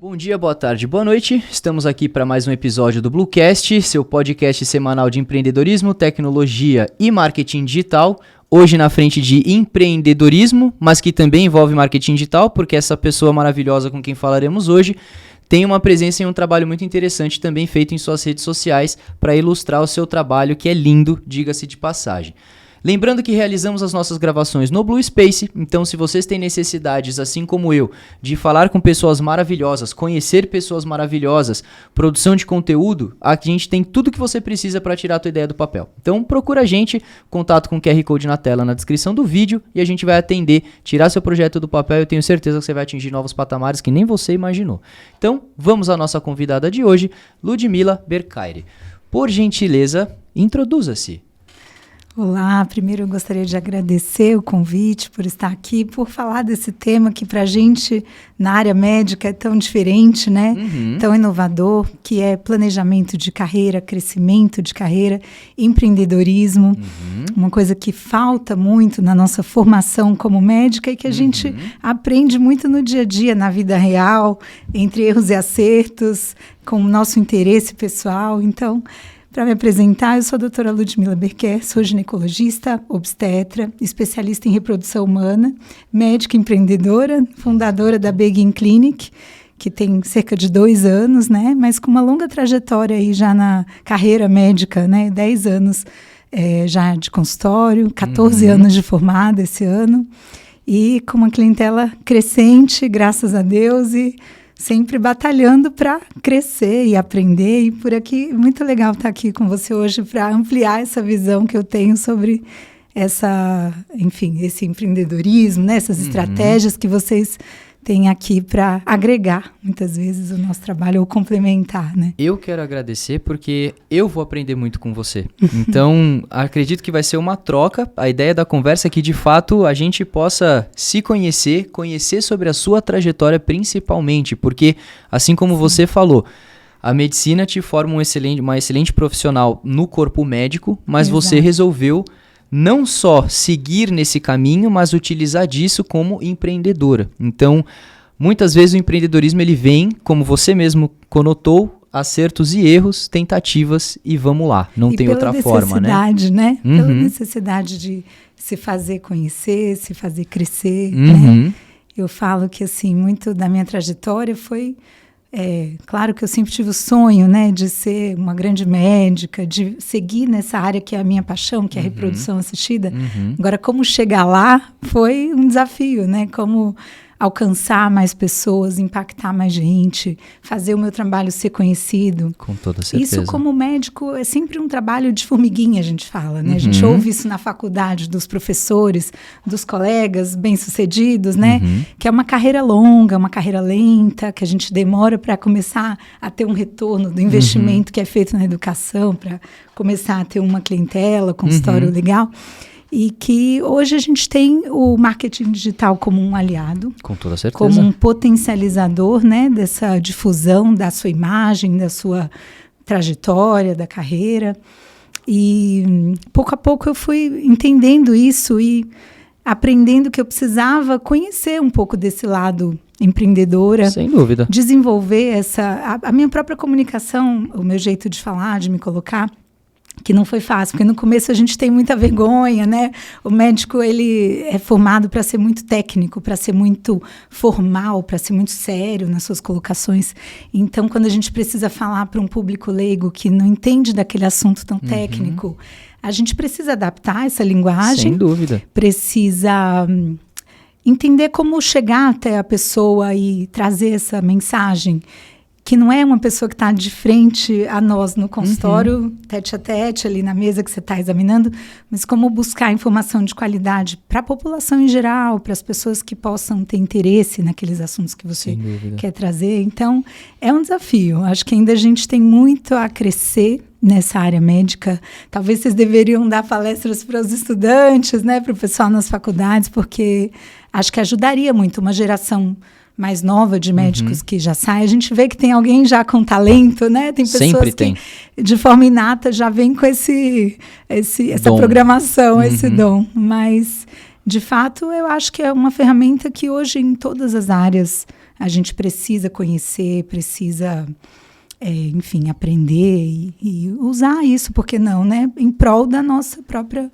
Bom dia, boa tarde, boa noite. Estamos aqui para mais um episódio do Bluecast, seu podcast semanal de empreendedorismo, tecnologia e marketing digital. Hoje na frente de empreendedorismo, mas que também envolve marketing digital, porque essa pessoa maravilhosa com quem falaremos hoje tem uma presença em um trabalho muito interessante também feito em suas redes sociais para ilustrar o seu trabalho, que é lindo, diga-se de passagem. Lembrando que realizamos as nossas gravações no Blue Space, então se vocês têm necessidades, assim como eu, de falar com pessoas maravilhosas, conhecer pessoas maravilhosas, produção de conteúdo, a gente tem tudo que você precisa para tirar a tua ideia do papel. Então procura a gente, contato com o QR Code na tela, na descrição do vídeo, e a gente vai atender, tirar seu projeto do papel. Eu tenho certeza que você vai atingir novos patamares que nem você imaginou. Então vamos à nossa convidada de hoje, Ludmila Bercaire. Por gentileza, introduza-se. Olá, primeiro eu gostaria de agradecer o convite por estar aqui, por falar desse tema que para a gente na área médica é tão diferente, né? Tão inovador, que é planejamento de carreira, crescimento de carreira, empreendedorismo, uma coisa que falta muito na nossa formação como médica e que a gente aprende muito no dia a dia, na vida real, entre erros e acertos, com o nosso interesse pessoal. Então, para me apresentar, eu sou a doutora Ludmila Bercaire, sou ginecologista, obstetra, especialista em reprodução humana, médica empreendedora, fundadora da Begin Clinic, que tem cerca de 2 anos, né? Mas com uma longa trajetória aí já na carreira médica, né? 10 anos já de consultório, 14 anos de formada esse ano, e com uma clientela crescente, graças a Deus, e sempre batalhando para crescer e aprender, e por aqui, muito legal estar aqui com você hoje para ampliar essa visão que eu tenho sobre esse empreendedorismo, né? Essas estratégias que vocês têm aqui para agregar, muitas vezes, o nosso trabalho ou complementar, né? Eu quero agradecer porque eu vou aprender muito com você. Então, acredito que vai ser uma troca. A ideia da conversa é que, de fato, a gente possa se conhecer sobre a sua trajetória principalmente, porque, assim como você falou, a medicina te forma uma excelente profissional no corpo médico, mas você resolveu não só seguir nesse caminho, mas utilizar disso como empreendedora. Então, muitas vezes o empreendedorismo ele vem, como você mesmo conotou, acertos e erros, tentativas e vamos lá. Não tem outra forma, né? Né? Pela necessidade de se fazer conhecer, se fazer crescer, né? Eu falo que, assim, muito da minha trajetória foi... claro que eu sempre tive o sonho, né, de ser uma grande médica, de seguir nessa área que é a minha paixão, que é a reprodução assistida. Agora, como chegar lá foi um desafio, né? Como alcançar mais pessoas, impactar mais gente, fazer o meu trabalho ser conhecido. Com toda certeza. Isso, como médico, é sempre um trabalho de formiguinha, a gente fala, né? A gente ouve isso na faculdade, dos professores, dos colegas bem-sucedidos, né? Que é uma carreira longa, uma carreira lenta, que a gente demora para começar a ter um retorno do investimento que é feito na educação, para começar a ter uma clientela, consultório legal. E que hoje a gente tem o marketing digital como um aliado. Com toda certeza. Como um potencializador, né, dessa difusão da sua imagem, da sua trajetória, da carreira. E pouco a pouco eu fui entendendo isso e aprendendo que eu precisava conhecer um pouco desse lado empreendedora. Sem dúvida. Desenvolver a minha própria comunicação, o meu jeito de falar, de me colocar. Que não foi fácil, porque no começo a gente tem muita vergonha, né? O médico, ele é formado para ser muito técnico, para ser muito formal, para ser muito sério nas suas colocações. Então, quando a gente precisa falar para um público leigo que não entende daquele assunto tão técnico, a gente precisa adaptar essa linguagem. Sem dúvida. Precisa entender como chegar até a pessoa e trazer essa mensagem, que não é uma pessoa que está de frente a nós no consultório, tete a tete, ali na mesa que você está examinando, mas como buscar informação de qualidade para a população em geral, para as pessoas que possam ter interesse naqueles assuntos que você quer trazer. Então, é um desafio. Acho que ainda a gente tem muito a crescer nessa área médica. Talvez vocês deveriam dar palestras para os estudantes, né, para o pessoal nas faculdades, porque acho que ajudaria muito uma geração mais nova de médicos que já sai. A gente vê que tem alguém já com talento, né? Tem pessoas que, de forma inata, já vem com essa programação, esse dom. Mas de fato, eu acho que é uma ferramenta que hoje em todas as áreas a gente precisa conhecer, precisa, enfim, aprender e usar isso, por que não, né? Em prol da nossa própria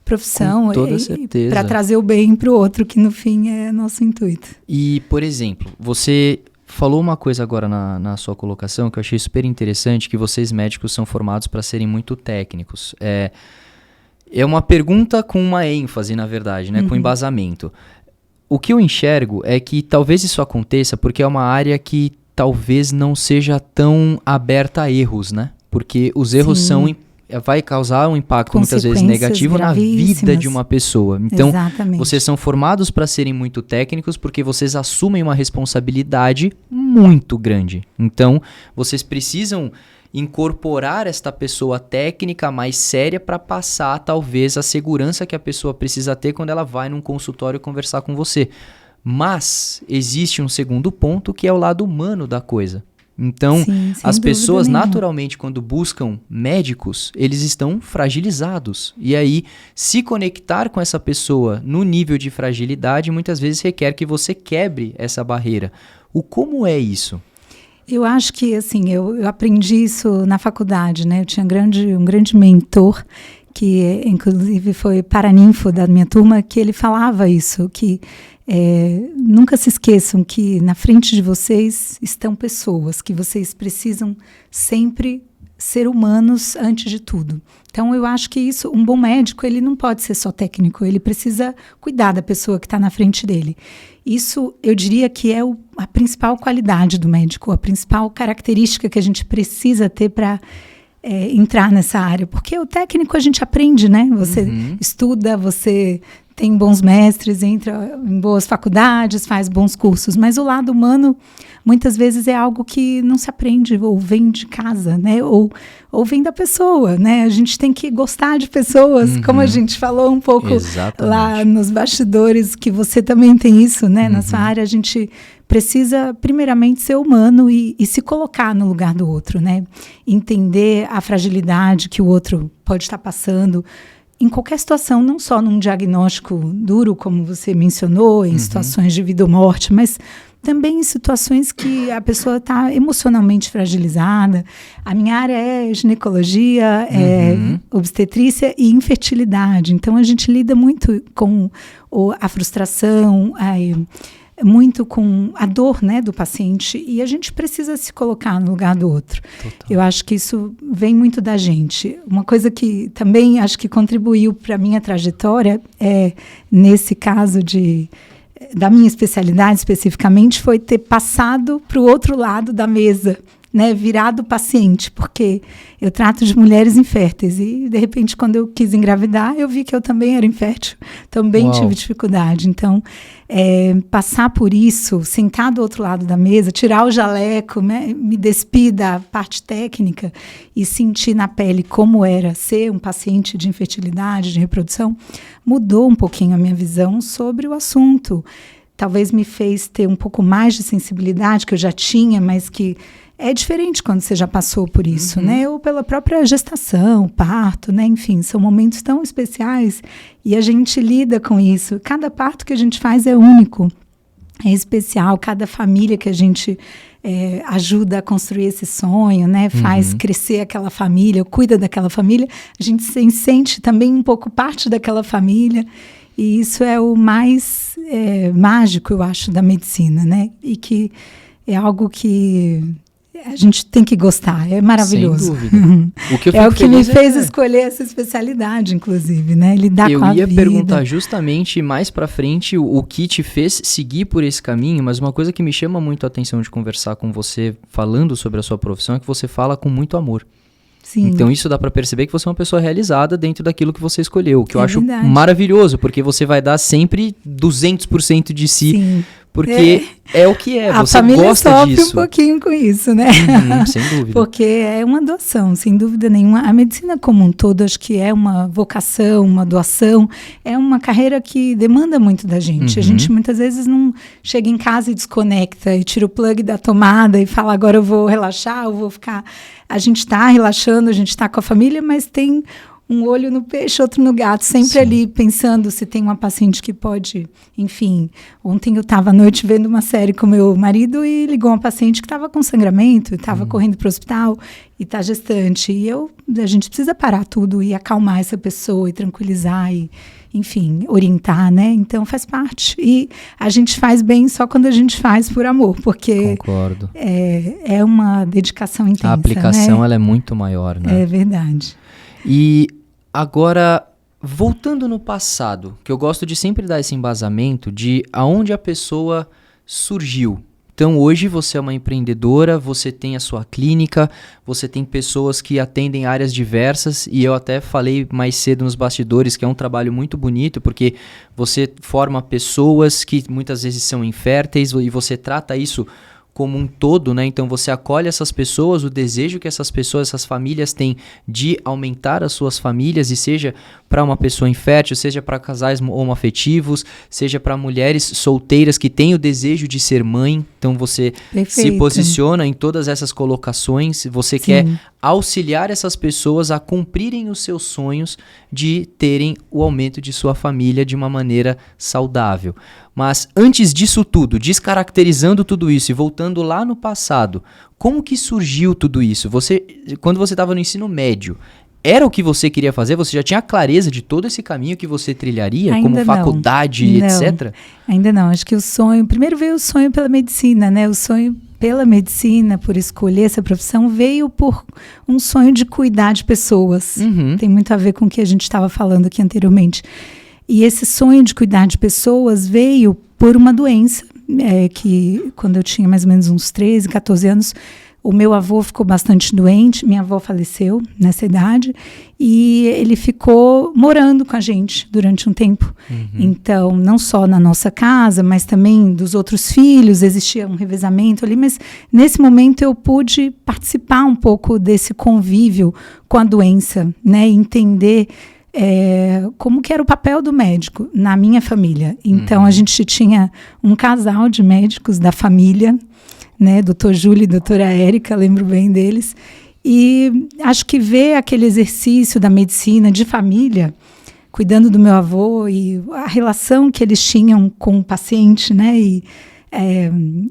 profissão. Com toda certeza. Para trazer o bem para o outro, que no fim é nosso intuito. E, por exemplo, você falou uma coisa agora na sua colocação que eu achei super interessante, que vocês médicos são formados para serem muito técnicos. É uma pergunta com uma ênfase, na verdade, né? Com embasamento. O que eu enxergo é que talvez isso aconteça porque é uma área que talvez não seja tão aberta a erros, né? Porque os erros vai causar um impacto muitas vezes negativo na vida de uma pessoa. Então, vocês são formados para serem muito técnicos porque vocês assumem uma responsabilidade muito grande. Então, vocês precisam incorporar esta pessoa técnica mais séria para passar, talvez, a segurança que a pessoa precisa ter quando ela vai num consultório conversar com você. Mas existe um segundo ponto que é o lado humano da coisa. Então, as pessoas naturalmente, quando buscam médicos, eles estão fragilizados. E aí, se conectar com essa pessoa no nível de fragilidade, muitas vezes requer que você quebre essa barreira. Como é isso? Eu acho que, assim, eu aprendi isso na faculdade, né? Eu tinha um grande mentor, que inclusive foi paraninfo da minha turma, que ele falava isso, que nunca se esqueçam que na frente de vocês estão pessoas, que vocês precisam sempre ser humanos antes de tudo. Então, eu acho que isso, um bom médico, ele não pode ser só técnico, ele precisa cuidar da pessoa que está na frente dele. Isso, eu diria que é a principal qualidade do médico, a principal característica que a gente precisa ter para entrar nessa área. Porque o técnico a gente aprende, né? Você estuda, você tem bons mestres, entra em boas faculdades, faz bons cursos, mas o lado humano muitas vezes é algo que não se aprende, ou vem de casa, né? Ou vem da pessoa, né? A gente tem que gostar de pessoas, como a gente falou um pouco lá nos bastidores, que você também tem isso, né? Na sua área, a gente precisa primeiramente ser humano e se colocar no lugar do outro, né? Entender a fragilidade que o outro pode estar passando, em qualquer situação, não só num diagnóstico duro, como você mencionou, em situações de vida ou morte, mas também em situações que a pessoa está emocionalmente fragilizada. A minha área é ginecologia, obstetrícia e infertilidade. Então, a gente lida muito com a frustração, muito com a dor, né, do paciente, e a gente precisa se colocar no lugar do outro. Total. Eu acho que isso vem muito da gente. Uma coisa que também acho que contribuiu para a minha trajetória, nesse caso da minha especialidade especificamente, foi ter passado para o outro lado da mesa, né, virado paciente, porque eu trato de mulheres inférteis e, de repente, quando eu quis engravidar, eu vi que eu também era infértil, também tive dificuldade. Então, passar por isso, sentar do outro lado da mesa, tirar o jaleco, né, me despir da parte técnica e sentir na pele como era ser um paciente de infertilidade, de reprodução, mudou um pouquinho a minha visão sobre o assunto. Talvez me fez ter um pouco mais de sensibilidade, que eu já tinha, mas que é diferente quando você já passou por isso, né? Ou pela própria gestação, parto, né? Enfim, são momentos tão especiais e a gente lida com isso. Cada parto que a gente faz é único, é especial. Cada família que a gente ajuda a construir esse sonho, né? Faz crescer aquela família, cuida daquela família. A gente se sente também um pouco parte daquela família. E isso é o mais mágico, eu acho, da medicina, né? E que é algo que a gente tem que gostar, é maravilhoso. Sem dúvida. O que me fez escolher essa especialidade, inclusive, né? Lidar com a vida. Eu ia perguntar justamente mais pra frente o que te fez seguir por esse caminho, mas uma coisa que me chama muito a atenção de conversar com você, falando sobre a sua profissão, é que você fala com muito amor. Sim. Então isso dá pra perceber que você é uma pessoa realizada dentro daquilo que você escolheu, o que eu acho maravilhoso, porque você vai dar sempre 200% de si. Sim. Porque é o que é, você gosta sofre disso. Um pouquinho com isso, né? Sem dúvida. Porque é uma doação, sem dúvida nenhuma. A medicina como um todo, acho que é uma vocação, uma doação. É uma carreira que demanda muito da gente. A gente muitas vezes não chega em casa e desconecta e tira o plug da tomada e fala, agora eu vou relaxar, eu vou ficar... A gente está relaxando, a gente está com a família, mas tem um olho no peixe, outro no gato, sempre Sim. ali pensando se tem uma paciente que pode, enfim. Ontem eu estava à noite vendo uma série com meu marido e ligou uma paciente que estava com sangramento, estava correndo para o hospital e está gestante. E a gente precisa parar tudo e acalmar essa pessoa e tranquilizar e, enfim, orientar, né? Então faz parte. E a gente faz bem só quando a gente faz por amor, porque Concordo. é uma dedicação intensa, A aplicação né? ela é muito maior, né? É verdade. E agora, voltando no passado, que eu gosto de sempre dar esse embasamento de aonde a pessoa surgiu. Então, hoje você é uma empreendedora, você tem a sua clínica, você tem pessoas que atendem áreas diversas, e eu até falei mais cedo nos bastidores que é um trabalho muito bonito, porque você forma pessoas que muitas vezes são inférteis e você trata isso como um todo, né? Então você acolhe essas pessoas, o desejo que essas pessoas, essas famílias têm de aumentar as suas famílias, e seja para uma pessoa infértil, seja para casais homoafetivos, seja para mulheres solteiras que têm o desejo de ser mãe. Então você Perfeito. se posiciona em todas essas colocações, você Sim. quer auxiliar essas pessoas a cumprirem os seus sonhos de terem o aumento de sua família de uma maneira saudável. Mas antes disso tudo, descaracterizando tudo isso e voltando lá no passado, como que surgiu tudo isso? Quando você estava no ensino médio, era o que você queria fazer? Você já tinha clareza de todo esse caminho que você trilharia, Ainda como faculdade, não. etc? Ainda não. Acho que primeiro veio o sonho pela medicina, né? O sonho pela medicina, por escolher essa profissão, veio por um sonho de cuidar de pessoas. Tem muito a ver com o que a gente estava falando aqui anteriormente. E esse sonho de cuidar de pessoas veio por uma doença, que quando eu tinha mais ou menos uns 13, 14 anos, o meu avô ficou bastante doente, minha avó faleceu nessa idade, e ele ficou morando com a gente durante um tempo. Então, não só na nossa casa, mas também dos outros filhos, existia um revezamento ali, mas nesse momento eu pude participar um pouco desse convívio com a doença, né, entender como que era o papel do médico na minha família. Então, a gente tinha um casal de médicos da família, né, doutor Júlio e doutora Érica, lembro bem deles, e acho que ver aquele exercício da medicina de família, cuidando do meu avô e a relação que eles tinham com o paciente, né, e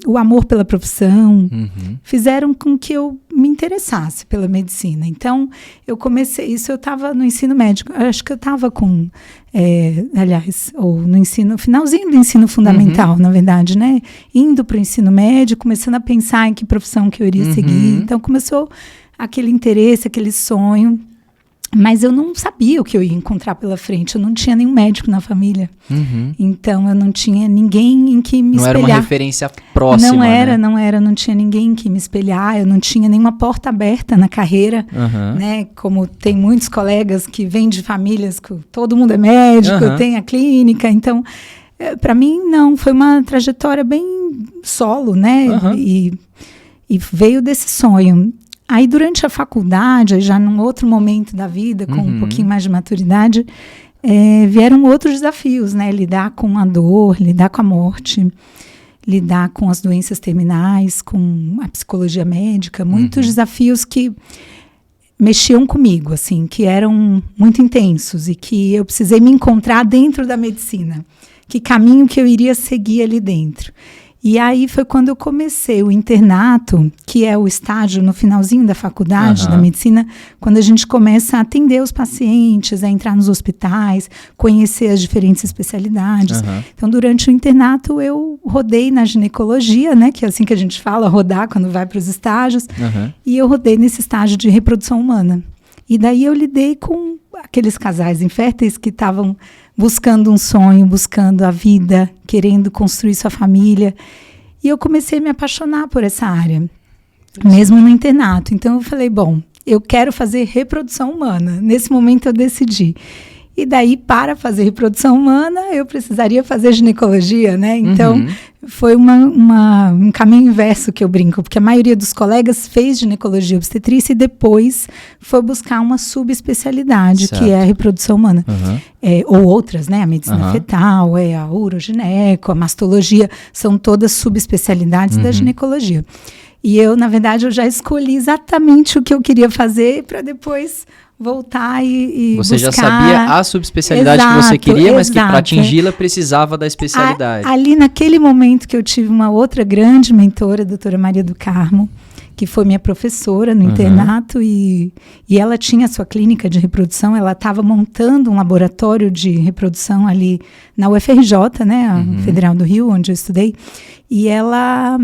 o amor pela profissão, fizeram com que eu me interessasse pela medicina. Então, eu comecei isso, eu estava no ensino médico, acho que eu estava com, ou no finalzinho do ensino fundamental, na verdade, né? Indo para o ensino médio, começando a pensar em que profissão que eu iria seguir. Então, começou aquele interesse, aquele sonho. Mas eu não sabia o que eu ia encontrar pela frente. Eu não tinha nenhum médico na família. Então, eu não tinha ninguém em que me espelhar. Não era uma referência próxima, Não tinha ninguém em que me espelhar. Eu não tinha nenhuma porta aberta na carreira, né? Como tem muitos colegas que vêm de famílias que todo mundo é médico, tem a clínica. Então, para mim, não. Foi uma trajetória bem solo, né? E veio desse sonho. Aí, durante a faculdade, já num outro momento da vida, com um pouquinho mais de maturidade, vieram outros desafios, né? Lidar com a dor, lidar com a morte, lidar com as doenças terminais, com a psicologia médica, muitos desafios que mexiam comigo, assim, que eram muito intensos e que eu precisei me encontrar dentro da medicina. Que caminho que eu iria seguir ali dentro. E aí foi quando eu comecei o internato, que é o estágio no finalzinho da faculdade da medicina, quando a gente começa a atender os pacientes, a entrar nos hospitais, conhecer as diferentes especialidades. Então, durante o internato, eu rodei na ginecologia, né, que é assim que a gente fala, rodar quando vai para os estágios, e eu rodei nesse estágio de reprodução humana. E daí eu lidei com aqueles casais inférteis que estavam buscando um sonho, buscando a vida, querendo construir sua família. E eu comecei a me apaixonar por essa área, mesmo no internato. Então eu falei, bom, eu quero fazer reprodução humana. Nesse momento eu decidi. E daí, para fazer reprodução humana, eu precisaria fazer ginecologia, né? Então, foi um caminho inverso que eu brinco, porque a maioria dos colegas fez ginecologia obstetrícia e depois foi buscar uma subespecialidade, que é a reprodução humana. Ou outras, né? A medicina fetal, a urogineco, a mastologia, são todas subespecialidades da ginecologia. E eu, na verdade, eu já escolhi exatamente o que eu queria fazer para depois voltar e você buscar. Já sabia a subespecialidade que você queria, mas que para atingi-la precisava da especialidade. Ali naquele momento que eu tive uma outra grande mentora, a doutora Maria do Carmo, que foi minha professora no internato, e ela tinha a sua clínica de reprodução, ela estava montando um laboratório de reprodução ali na UFRJ, né, a Federal do Rio, onde eu estudei, e ela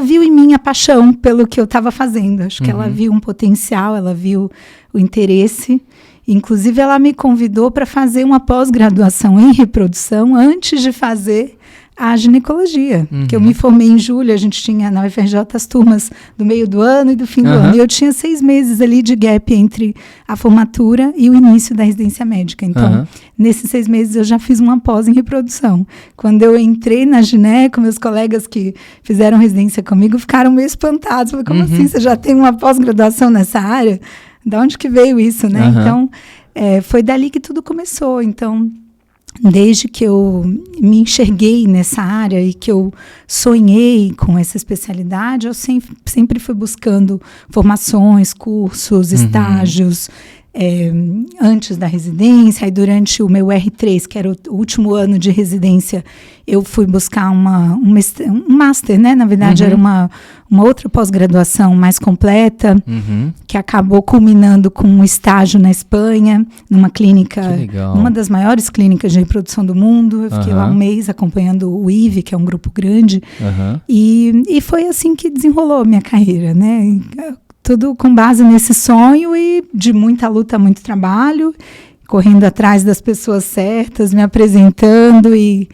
viu em mim a paixão pelo que eu estava fazendo. Acho que ela viu um potencial, ela viu o interesse. Inclusive, ela me convidou para fazer uma pós-graduação em reprodução antes de fazer a ginecologia. Que eu me formei em julho, a gente tinha na UFRJ as turmas do meio do ano e do fim do ano. E eu tinha 6 meses ali de gap entre a formatura e o início da residência médica. Então, nesses 6 meses eu já fiz uma pós em reprodução. Quando eu entrei na gineco, meus colegas que fizeram residência comigo ficaram meio espantados. Falei, como assim? Você já tem uma pós-graduação nessa área? De onde que veio isso, né? Então, foi dali que tudo começou. Então, desde que eu me enxerguei nessa área e que eu sonhei com essa especialidade, eu sempre fui buscando formações, cursos, estágios, antes da residência. E durante o meu R3, que era o último ano de residência, eu fui buscar um master, né? Na verdade, era uma outra pós-graduação mais completa, que acabou culminando com um estágio na Espanha, numa clínica, uma das maiores clínicas de reprodução do mundo. Eu fiquei lá um mês acompanhando o IVE, que é um grupo grande, e foi assim que desenrolou a minha carreira, né? Tudo com base nesse sonho e de muita luta, muito trabalho, correndo atrás das pessoas certas, me apresentando e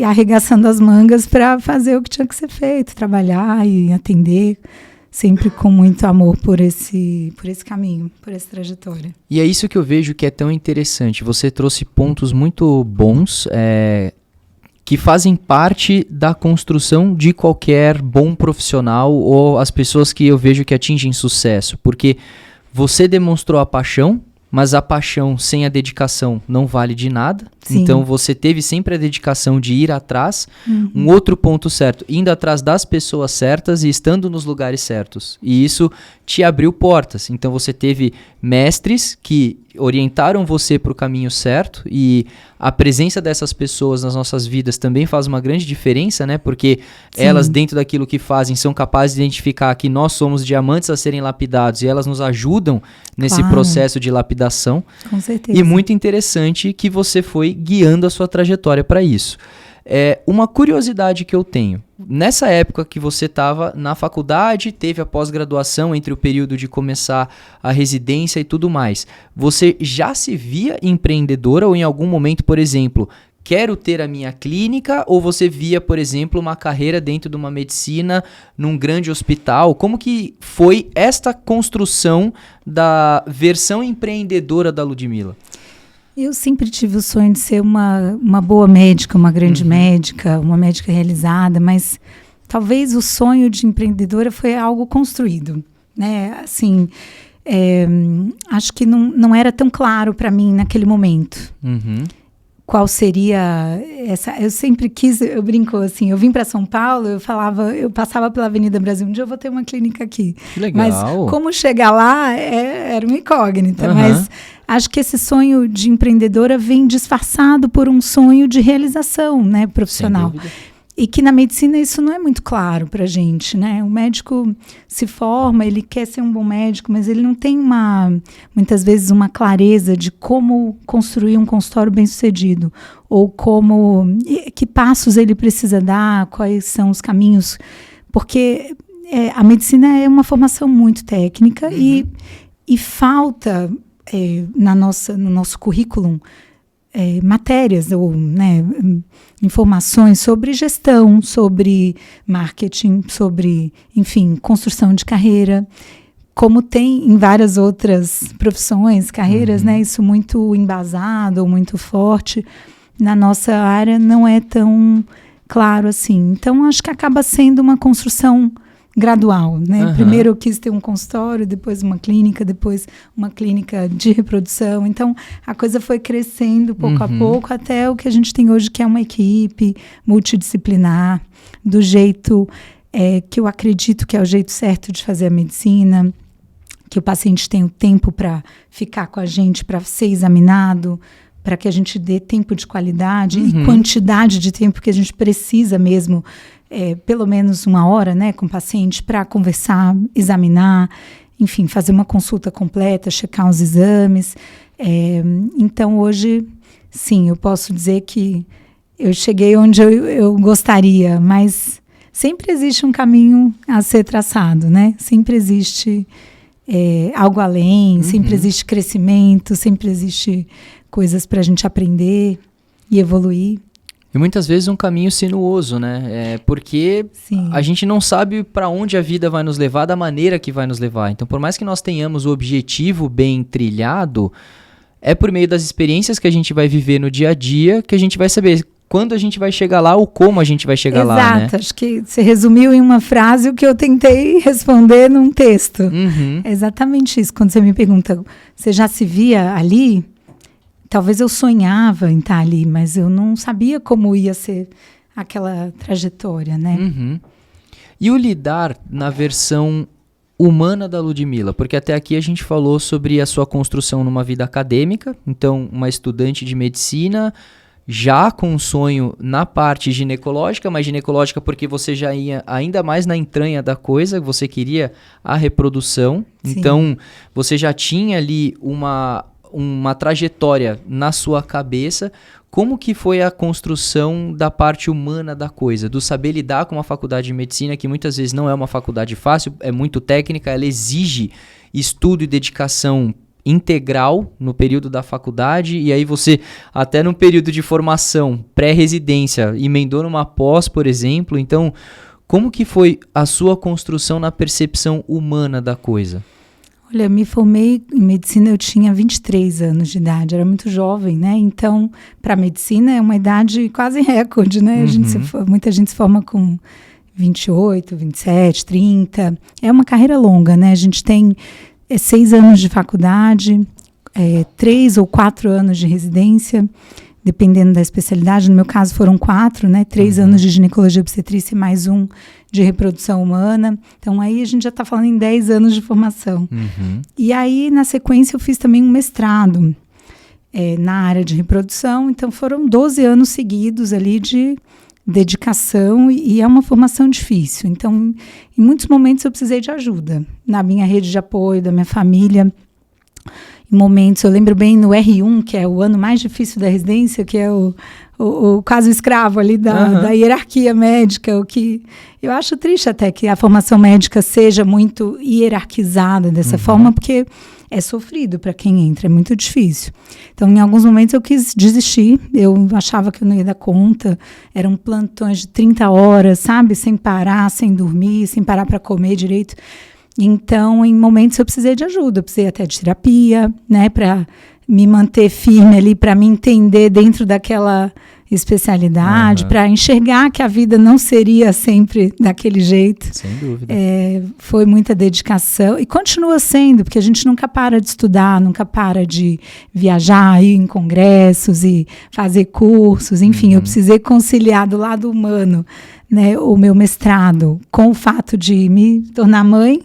arregaçando as mangas para fazer o que tinha que ser feito, trabalhar e atender, sempre com muito amor por esse caminho, por essa trajetória. E é isso que eu vejo que é tão interessante. Você trouxe pontos muito bons, que fazem parte da construção de qualquer bom profissional ou as pessoas que eu vejo que atingem sucesso, porque você demonstrou a paixão, mas a paixão sem a dedicação não vale de nada. Sim. Então você teve sempre a dedicação de ir atrás. Um outro ponto certo, indo atrás das pessoas certas e estando nos lugares certos. E isso te abriu portas. Então você teve mestres que orientaram você para o caminho certo, e a presença dessas pessoas nas nossas vidas também faz uma grande diferença, né? Porque elas, dentro daquilo que fazem, são capazes de identificar que nós somos diamantes a serem lapidados, e elas nos ajudam nesse processo de lapidação. Com certeza. E muito interessante que você foi guiando a sua trajetória para isso. Uma curiosidade que eu tenho, nessa época que você estava na faculdade, teve a pós-graduação entre o período de começar a residência e tudo mais, você já se via empreendedora ou em algum momento, por exemplo, quero ter a minha clínica, ou você via, por exemplo, uma carreira dentro de uma medicina num grande hospital? Como que foi esta construção da versão empreendedora da Ludmila? Eu sempre tive o sonho de ser uma boa médica, uma grande médica, uma médica realizada, mas talvez o sonho de empreendedora foi algo construído, né? Assim, acho que não era tão claro para mim naquele momento. Qual seria essa? Eu sempre quis, eu brinco assim, eu vim para São Paulo, eu passava pela Avenida Brasil, um dia eu vou ter uma clínica aqui. Que legal. Mas como chegar lá era uma incógnita, mas acho que esse sonho de empreendedora vem disfarçado por um sonho de realização, né, profissional. Sem dúvida. E que na medicina isso não é muito claro para a gente, né? O médico se forma, ele quer ser um bom médico, mas ele não tem muitas vezes uma clareza de como construir um consultório bem-sucedido, ou que passos ele precisa dar, quais são os caminhos, porque a medicina é uma formação muito técnica e falta no nosso currículo matérias ou, né, informações sobre gestão, sobre marketing, sobre, enfim, construção de carreira, como tem em várias outras profissões, carreiras, né, isso muito embasado ou muito forte. Na nossa área não é tão claro assim. Então, acho que acaba sendo uma construção gradual, né? Primeiro eu quis ter um consultório, depois uma clínica de reprodução. Então, a coisa foi crescendo pouco a pouco até o que a gente tem hoje, que é uma equipe multidisciplinar, do jeito que eu acredito que é o jeito certo de fazer a medicina, que o paciente tem o tempo para ficar com a gente, para ser examinado, para que a gente dê tempo de qualidade e quantidade de tempo que a gente precisa mesmo, pelo menos 1 hora, né, com o paciente para conversar, examinar, enfim, fazer uma consulta completa, checar os exames. Então, hoje, sim, eu posso dizer que eu cheguei onde eu gostaria, mas sempre existe um caminho a ser traçado, né? Sempre existe algo além, sempre existe crescimento, sempre existe coisas para a gente aprender e evoluir. E muitas vezes um caminho sinuoso, né? Porque Sim. a gente não sabe para onde a vida vai nos levar, da maneira que vai nos levar. Então, por mais que nós tenhamos o objetivo bem trilhado, é por meio das experiências que a gente vai viver no dia a dia que a gente vai saber quando a gente vai chegar lá ou como a gente vai chegar lá, né? Exato, acho que você resumiu em uma frase o que eu tentei responder num texto. É exatamente isso. Quando você me pergunta, você já se via ali? Talvez eu sonhava em estar ali, mas eu não sabia como ia ser aquela trajetória, né? E o lidar na versão humana da Ludmila? Porque até aqui a gente falou sobre a sua construção numa vida acadêmica, então uma estudante de medicina, já com um sonho na parte ginecológica, mas ginecológica porque você já ia ainda mais na entranha da coisa, você queria a reprodução. Sim. Então você já tinha ali uma trajetória na sua cabeça. Como que foi a construção da parte humana da coisa, do saber lidar com uma faculdade de medicina, que muitas vezes não é uma faculdade fácil, é muito técnica, ela exige estudo e dedicação integral no período da faculdade, e aí você, até no período de formação, pré-residência, emendou numa pós, por exemplo. Então, como que foi a sua construção na percepção humana da coisa? Olha, me formei em medicina, eu tinha 23 anos de idade, era muito jovem, né? Então, para a medicina é uma idade quase recorde, né? Muita gente se forma com 28, 27, 30. É uma carreira longa, né? A gente tem 6 anos de faculdade, 3 ou 4 anos de residência, dependendo da especialidade. No meu caso foram 4, né? 3 anos de ginecologia e obstetrícia e mais 1 de reprodução humana. Então, aí a gente já está falando em 10 anos de formação. E aí, na sequência, eu fiz também um mestrado na área de reprodução. Então, foram 12 anos seguidos ali de dedicação e é uma formação difícil. Então, em muitos momentos eu precisei de ajuda. Na minha rede de apoio, da minha família. Em momentos, eu lembro bem no R1, que é o ano mais difícil da residência, que é o caso escravo ali da hierarquia médica, o que eu acho triste até que a formação médica seja muito hierarquizada dessa forma, porque é sofrido para quem entra, é muito difícil. Então, em alguns momentos eu quis desistir, eu achava que eu não ia dar conta, eram plantões de 30 horas, sabe, sem parar, sem dormir, sem parar para comer direito. Então, em momentos eu precisei de ajuda, eu precisei até de terapia, né, para me manter firme ali, para me entender dentro daquela especialidade, para enxergar que a vida não seria sempre daquele jeito. Sem dúvida. Foi muita dedicação e continua sendo, porque a gente nunca para de estudar, nunca para de viajar, ir em congressos e fazer cursos, enfim, eu precisei conciliar do lado humano, né, o meu mestrado com o fato de me tornar mãe.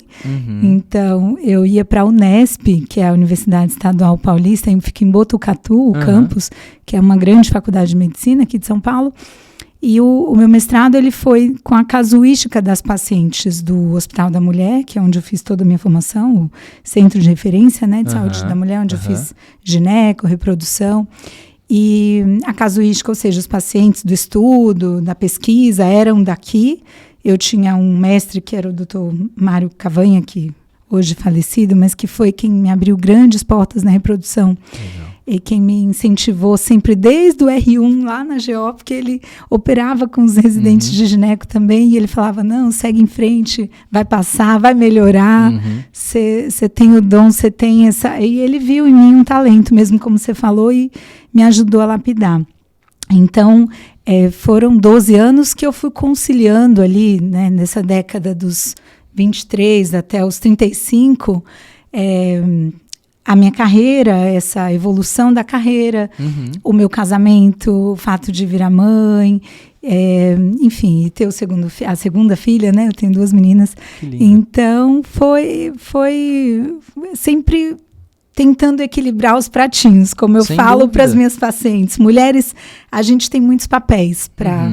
Então, eu ia para a Unesp, que é a Universidade Estadual Paulista, eu fico em Botucatu, o campus, que é uma grande faculdade de medicina aqui de São Paulo. E o meu mestrado ele foi com a casuística das pacientes do Hospital da Mulher, que é onde eu fiz toda a minha formação, o centro de referência, né, de saúde da mulher, onde eu fiz gineco, reprodução. E a casuística, ou seja, os pacientes do estudo, da pesquisa, eram daqui. Eu tinha um mestre que era o Dr. Mário Cavanha, que hoje falecido, mas que foi quem me abriu grandes portas na reprodução. Legal. E quem me incentivou sempre desde o R1 lá na GO, porque ele operava com os residentes de gineco também, e ele falava, não, segue em frente, vai passar, vai melhorar, você tem o dom, você tem essa... E ele viu em mim um talento, mesmo como você falou, e me ajudou a lapidar. Então, foram 12 anos que eu fui conciliando ali, né, nessa década dos 23 até os 35, a minha carreira, essa evolução da carreira, o meu casamento, o fato de virar mãe Enfim, e ter a segunda filha, né? Eu tenho 2 meninas. Então, foi sempre tentando equilibrar os pratinhos, como eu falo para as minhas pacientes. Mulheres, a gente tem muitos papéis para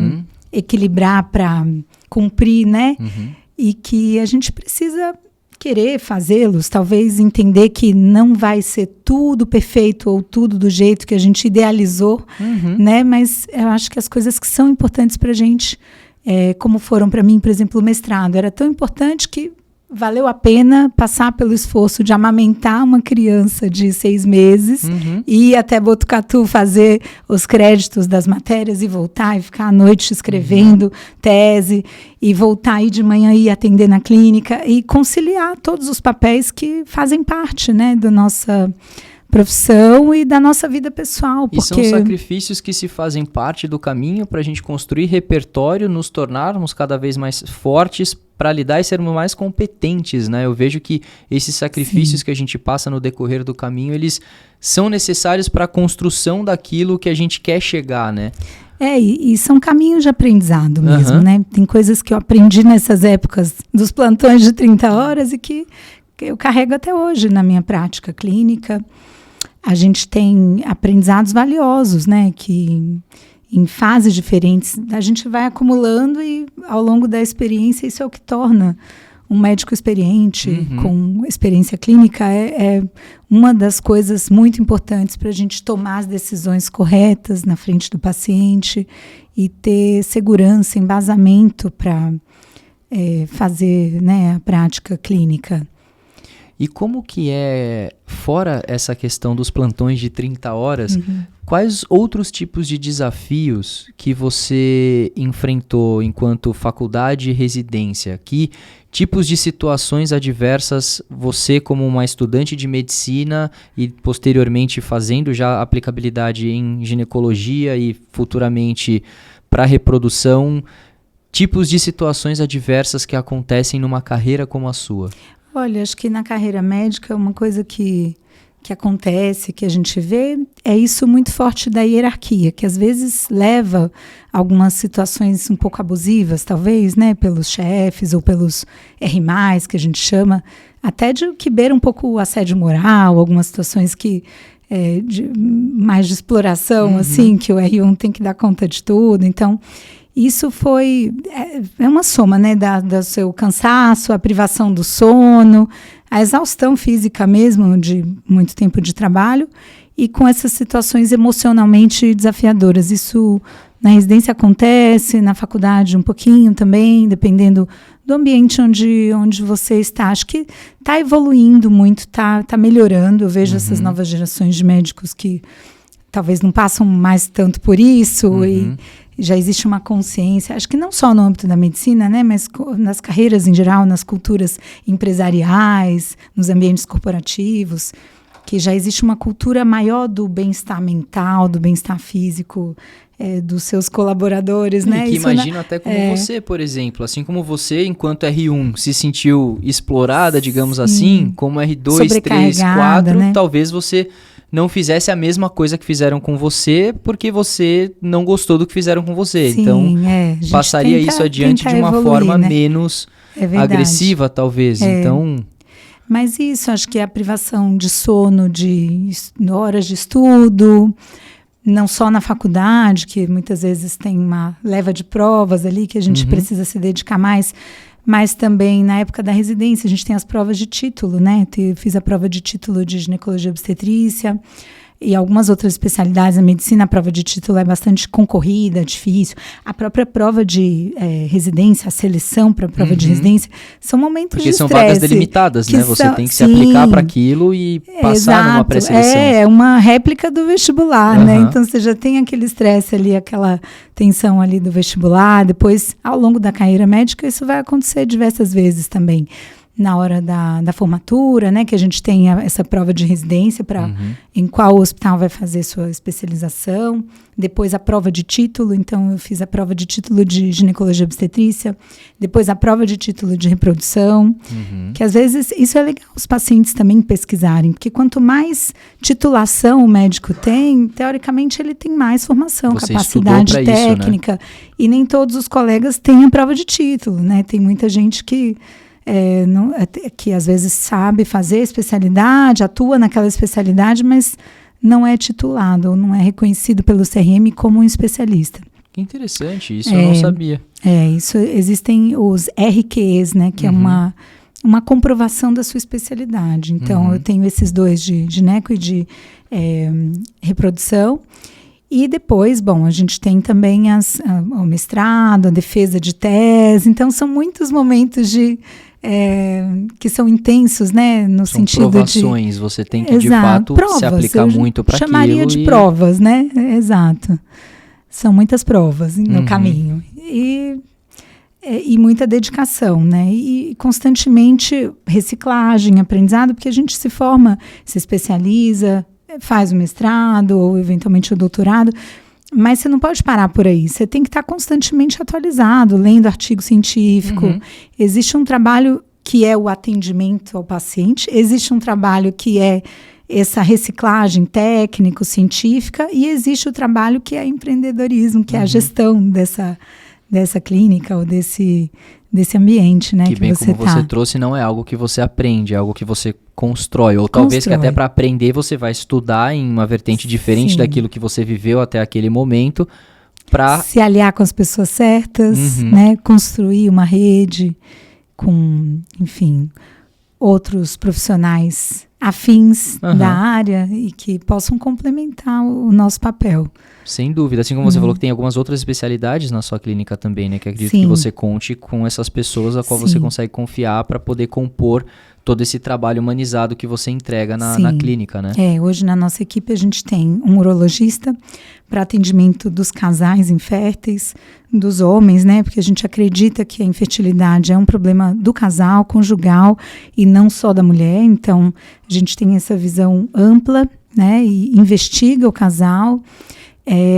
equilibrar, para cumprir, né? E que a gente precisa querer fazê-los, talvez entender que não vai ser tudo perfeito ou tudo do jeito que a gente idealizou, né? Mas eu acho que as coisas que são importantes para a gente, como foram para mim, por exemplo, o mestrado, era tão importante que valeu a pena passar pelo esforço de amamentar uma criança de 6 meses, ir até Botucatu fazer os créditos das matérias e voltar e ficar à noite escrevendo tese e voltar aí de manhã e atender na clínica e conciliar todos os papéis que fazem parte, né, da nossa profissão e da nossa vida pessoal. E são sacrifícios que se fazem parte do caminho para a gente construir repertório, nos tornarmos cada vez mais fortes para lidar e sermos mais competentes, né? Eu vejo que esses sacrifícios que a gente passa no decorrer do caminho, eles são necessários para a construção daquilo que a gente quer chegar, né? E são caminhos de aprendizado mesmo, né? Tem coisas que eu aprendi nessas épocas dos plantões de 30 horas e que eu carrego até hoje na minha prática clínica. A gente tem aprendizados valiosos, né? Que em fases diferentes a gente vai acumulando e ao longo da experiência isso é o que torna um médico experiente com experiência clínica. É uma das coisas muito importantes para a gente tomar as decisões corretas na frente do paciente e ter segurança, embasamento para fazer, né, a prática clínica. E como que fora essa questão dos plantões de 30 horas, quais outros tipos de desafios que você enfrentou enquanto faculdade e residência? Que tipos de situações adversas você, como uma estudante de medicina e posteriormente fazendo já aplicabilidade em ginecologia e futuramente para reprodução, tipos de situações adversas que acontecem numa carreira como a sua? Olha, acho que na carreira médica uma coisa que acontece, que a gente vê, é isso muito forte da hierarquia, que às vezes leva a algumas situações um pouco abusivas, talvez, né, pelos chefes ou pelos R+, que a gente chama, até de que beira um pouco o assédio moral, algumas situações que mais de exploração, assim, que o R1 tem que dar conta de tudo. Então, isso é uma soma, né, do seu cansaço, a privação do sono, a exaustão física mesmo de muito tempo de trabalho e com essas situações emocionalmente desafiadoras. Isso na residência acontece, na faculdade um pouquinho também, dependendo do ambiente onde você está. Acho que está evoluindo muito, está melhorando. Eu vejo essas novas gerações de médicos que talvez não passam mais tanto por isso e já existe uma consciência, acho que não só no âmbito da medicina, né, mas nas carreiras em geral, nas culturas empresariais, nos ambientes corporativos, que já existe uma cultura maior do bem-estar mental, do bem-estar físico dos seus colaboradores, né? Que imagino até como você, por exemplo, assim como você, enquanto R1, se sentiu explorada, digamos assim, como R2, 3, 4, né? Talvez você não fizesse a mesma coisa que fizeram com você, porque você não gostou do que fizeram com você. Sim, então, passaria isso adiante de uma forma, né, menos agressiva, talvez. Então, mas isso, acho que a privação de sono, de horas de estudo, não só na faculdade, que muitas vezes tem uma leva de provas ali que a gente precisa se dedicar mais, mas também na época da residência a gente tem as provas de título, né? Fiz a prova de título de ginecologia e obstetrícia e algumas outras especialidades da medicina. A prova de título é bastante concorrida, difícil. A própria prova de residência, a seleção para a prova de residência, são momentos de estresse. Porque são vagas delimitadas, né? Você tem que se aplicar para aquilo e passar numa pré-seleção. É uma réplica do vestibular, né? Então você já tem aquele estresse ali, aquela tensão ali do vestibular. Depois, ao longo da carreira médica, isso vai acontecer diversas vezes também. na hora da formatura, né, que a gente tem essa prova de residência para em qual hospital vai fazer sua especialização. Depois a prova de título, então eu fiz a prova de título de ginecologia e obstetrícia, depois a prova de título de reprodução, que às vezes isso é legal os pacientes também pesquisarem, porque quanto mais titulação o médico tem, teoricamente ele tem mais formação, Você capacidade técnica, isso, né? E nem todos os colegas têm a prova de título, né? Tem muita gente que que às vezes sabe fazer especialidade, atua naquela especialidade, mas não é titulado, ou não é reconhecido pelo CRM como um especialista. Que interessante, isso eu não sabia. Isso, existem os RQEs, né, que é uma comprovação da sua especialidade. Então, eu tenho esses dois de gineco e de reprodução. E depois, bom, a gente tem também o mestrado, a defesa de tese. Então, são muitos momentos que são intensos, né? No são sentido provações, de... você tem que, de fato, provas, se aplicar muito para aquilo. Chamaria de provas, né? Exato. São muitas provas no caminho. E muita dedicação, né? E constantemente reciclagem, aprendizado, porque a gente se forma, se especializa, faz o mestrado ou eventualmente o doutorado, mas você não pode parar por aí. Você tem que estar constantemente atualizado, lendo artigo científico. Existe um trabalho que é o atendimento ao paciente, existe um trabalho que é essa reciclagem técnico-científica e existe o trabalho que é empreendedorismo, que é a gestão dessa clínica ou desse ambiente, né? Que bem você como você trouxe, não é algo que você aprende, é algo que você constrói. Ou talvez que até para aprender você vai estudar em uma vertente diferente daquilo que você viveu até aquele momento. Para se aliar com as pessoas certas, né? Construir uma rede com, enfim, outros profissionais afins da área e que possam complementar o nosso papel. Sem dúvida, assim como você falou que tem algumas outras especialidades na sua clínica também, né? Que acredito que você conte com essas pessoas a qual você consegue confiar para poder compor todo esse trabalho humanizado que você entrega na clínica, né? Hoje na nossa equipe a gente tem um urologista para atendimento dos casais inférteis, dos homens, né? Porque a gente acredita que a infertilidade é um problema do casal, conjugal e não só da mulher. Então a gente tem essa visão ampla, né? E investiga o casal.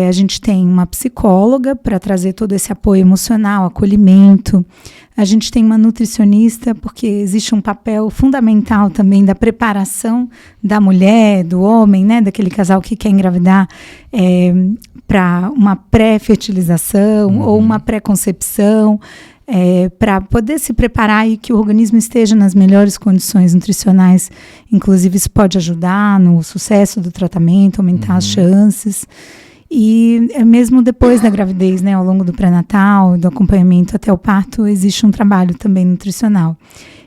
A gente tem uma psicóloga para trazer todo esse apoio emocional, acolhimento. A gente tem uma nutricionista, porque existe um papel fundamental também da preparação da mulher, do homem, né, daquele casal que quer engravidar, para uma pré-fertilização ou uma pré-concepção, para poder se preparar e que o organismo esteja nas melhores condições nutricionais. Inclusive, isso pode ajudar no sucesso do tratamento, aumentar as chances. E mesmo depois da gravidez, né, ao longo do pré-natal, do acompanhamento até o parto, existe um trabalho também nutricional.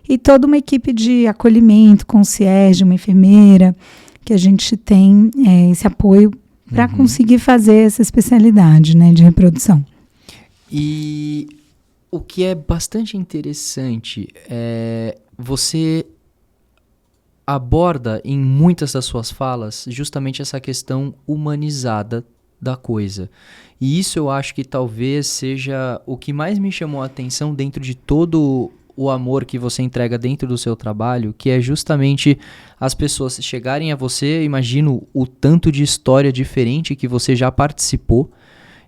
E toda uma equipe de acolhimento, concierge, uma enfermeira, que a gente tem esse apoio para conseguir fazer essa especialidade, né, de reprodução. E o que é bastante interessante é você aborda em muitas das suas falas justamente essa questão humanizada da coisa. E isso eu acho que talvez seja o que mais me chamou a atenção dentro de todo o amor que você entrega dentro do seu trabalho, que é justamente as pessoas chegarem a você, imagino o tanto de história diferente que você já participou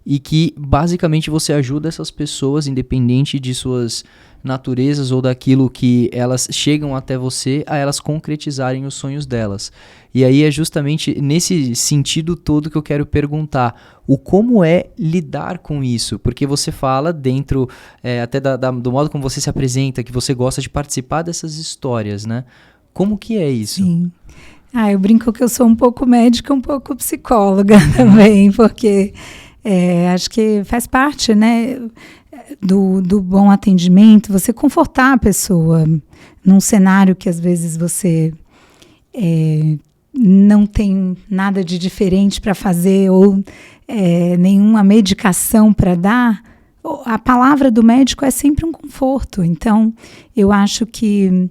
e que basicamente você ajuda essas pessoas, independente de suas naturezas ou daquilo que elas chegam até você, a elas concretizarem os sonhos delas. E aí é justamente nesse sentido todo que eu quero perguntar, o como é lidar com isso? Porque você fala dentro até do modo como você se apresenta, que você gosta de participar dessas histórias, né? Como que é isso? Sim. Eu brinco que eu sou um pouco médica, um pouco psicóloga também, porque acho que faz parte, né, do bom atendimento, você confortar a pessoa num cenário que às vezes você não tem nada de diferente para fazer ou nenhuma medicação para dar. A palavra do médico é sempre um conforto. Então, eu acho que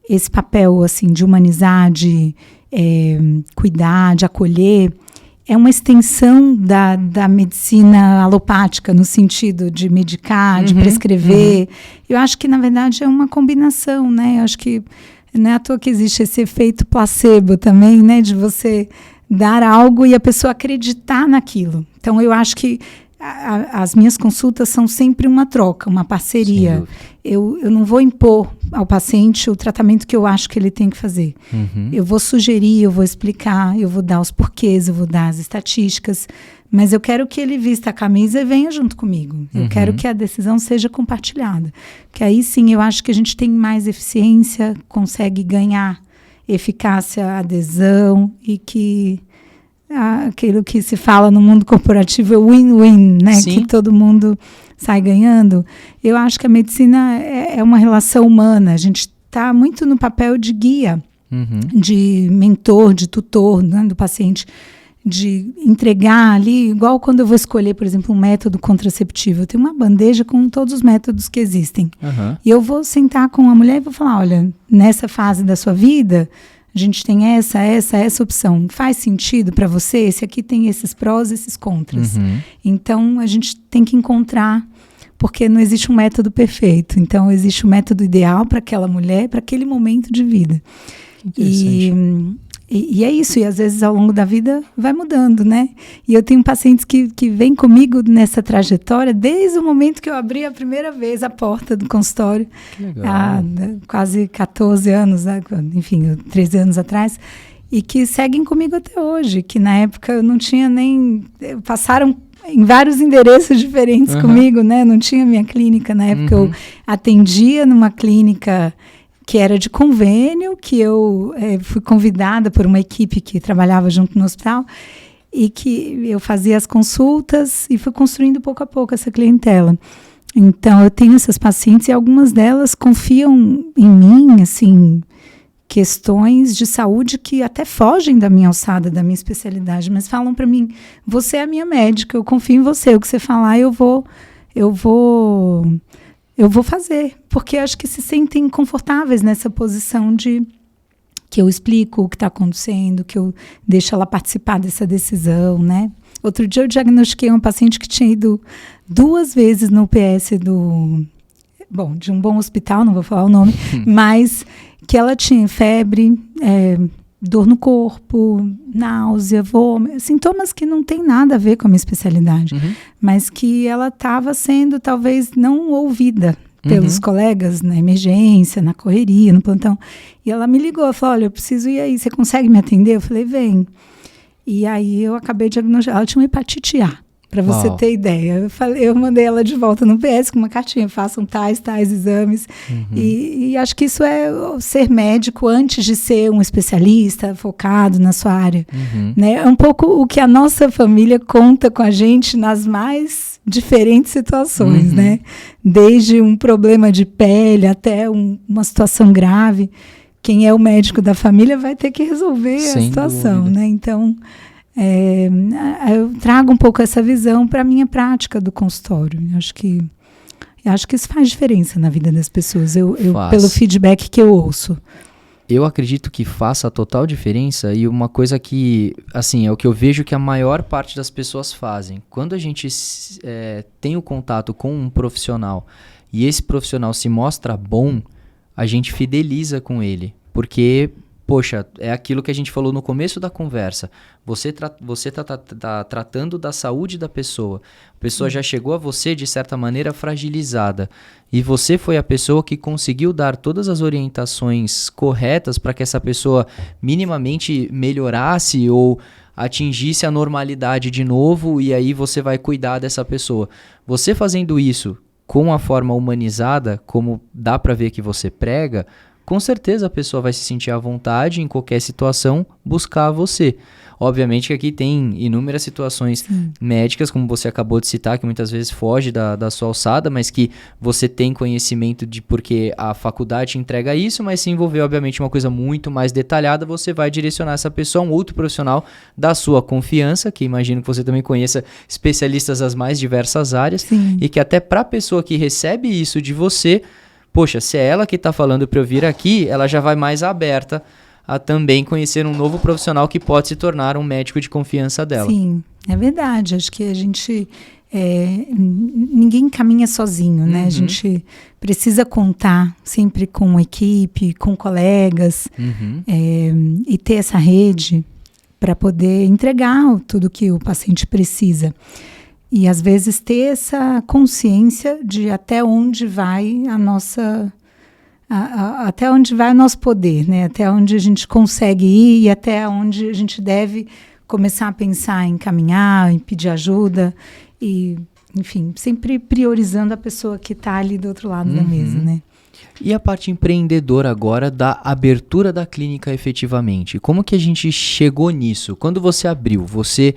esse papel assim, de humanizar, de cuidar, de acolher, é uma extensão da medicina alopática, no sentido de medicar, de prescrever. Eu acho que, na verdade, é uma combinação, né? Eu acho que não é à toa que existe esse efeito placebo também, né? De você dar algo e a pessoa acreditar naquilo. Então, eu acho que as minhas consultas são sempre uma troca, uma parceria. Eu não vou impor ao paciente o tratamento que eu acho que ele tem que fazer. Eu vou sugerir, eu vou explicar, eu vou dar os porquês, eu vou dar as estatísticas, mas eu quero que ele vista a camisa e venha junto comigo. Eu quero que a decisão seja compartilhada. Porque aí sim eu acho que a gente tem mais eficiência, consegue ganhar eficácia, adesão e que aquilo que se fala no mundo corporativo é win-win, né? Sim. Que todo mundo sai ganhando. Eu acho que a medicina é uma relação humana. A gente está muito no papel de guia, de mentor, de tutor, né, do paciente, de entregar ali, igual quando eu vou escolher, por exemplo, um método contraceptivo. Eu tenho uma bandeja com todos os métodos que existem. E eu vou sentar com a mulher e vou falar, olha, nessa fase da sua vida, a gente tem essa opção. Faz sentido para você? Esse aqui tem esses prós e esses contras. Então, a gente tem que encontrar, porque não existe um método perfeito. Então, existe um método ideal para aquela mulher, para aquele momento de vida. E é isso, e às vezes ao longo da vida vai mudando, né? E eu tenho pacientes que vêm comigo nessa trajetória desde o momento que eu abri a primeira vez a porta do consultório, há quase 14 anos, né? Enfim, 13 anos atrás, e que seguem comigo até hoje, que na época eu não tinha nem... Passaram em vários endereços diferentes comigo, né? Não tinha minha clínica, na época eu atendia numa clínica que era de convênio, que eu fui convidada por uma equipe que trabalhava junto no hospital e que eu fazia as consultas e fui construindo pouco a pouco essa clientela. Então, eu tenho essas pacientes e algumas delas confiam em mim, assim, questões de saúde que até fogem da minha alçada, da minha especialidade, mas falam para mim, você é a minha médica, eu confio em você, o que você falar eu vou fazer, porque acho que se sentem confortáveis nessa posição de que eu explico o que está acontecendo, que eu deixo ela participar dessa decisão, né? Outro dia eu diagnostiquei uma paciente que tinha ido 2 vezes no UPS de um bom hospital, não vou falar o nome, mas que ela tinha febre, dor no corpo, náusea, vômito, sintomas que não tem nada a ver com a minha especialidade, mas que ela estava sendo talvez não ouvida pelos colegas na emergência, na correria, no plantão. E ela me ligou, falou, olha, eu preciso ir aí, você consegue me atender? Eu falei, vem. E aí eu acabei de diagnosticar, ela tinha uma hepatite A. Para você ter ideia. Eu mandei ela de volta no PS com uma cartinha, façam tais exames. E acho que isso é ser médico antes de ser um especialista focado na sua área. Né? É um pouco o que a nossa família conta com a gente nas mais diferentes situações. Né? Desde um problema de pele até uma situação grave. Quem é o médico da família vai ter que resolver a situação. Né? Então... eu trago um pouco essa visão para a minha prática do consultório. Eu acho que isso faz diferença na vida das pessoas, pelo feedback que eu ouço. Eu acredito que faça total diferença e uma coisa que, assim, é o que eu vejo que a maior parte das pessoas fazem. Quando a gente tem o contato com um profissional e esse profissional se mostra bom, a gente fideliza com ele, porque... Poxa, é aquilo que a gente falou no começo da conversa. Você tá tratando da saúde da pessoa. A pessoa já chegou a você, de certa maneira, fragilizada. E você foi a pessoa que conseguiu dar todas as orientações corretas para que essa pessoa minimamente melhorasse ou atingisse a normalidade de novo. E aí você vai cuidar dessa pessoa. Você fazendo isso com a forma humanizada, como dá para ver que você prega... Com certeza a pessoa vai se sentir à vontade em qualquer situação buscar você. Obviamente que aqui tem inúmeras situações médicas, como você acabou de citar, que muitas vezes foge da sua alçada, mas que você tem conhecimento de porque a faculdade entrega isso, mas se envolver, obviamente, uma coisa muito mais detalhada, você vai direcionar essa pessoa a um outro profissional da sua confiança, que imagino que você também conheça especialistas das mais diversas áreas, e que até para a pessoa que recebe isso de você... Poxa, se é ela que está falando para eu vir aqui, ela já vai mais aberta a também conhecer um novo profissional que pode se tornar um médico de confiança dela. Sim, é verdade. Acho que a gente... ninguém caminha sozinho, né? A gente precisa contar sempre com equipe, com colegas, e ter essa rede para poder entregar tudo que o paciente precisa. E às vezes ter essa consciência de até onde vai a nossa... até onde vai o nosso poder, né? Até onde a gente consegue ir e até onde a gente deve começar a pensar em caminhar, em pedir ajuda e, enfim, sempre priorizando a pessoa que está ali do outro lado da mesa, né? E a parte empreendedora agora da abertura da clínica efetivamente? Como que a gente chegou nisso? Quando você abriu, você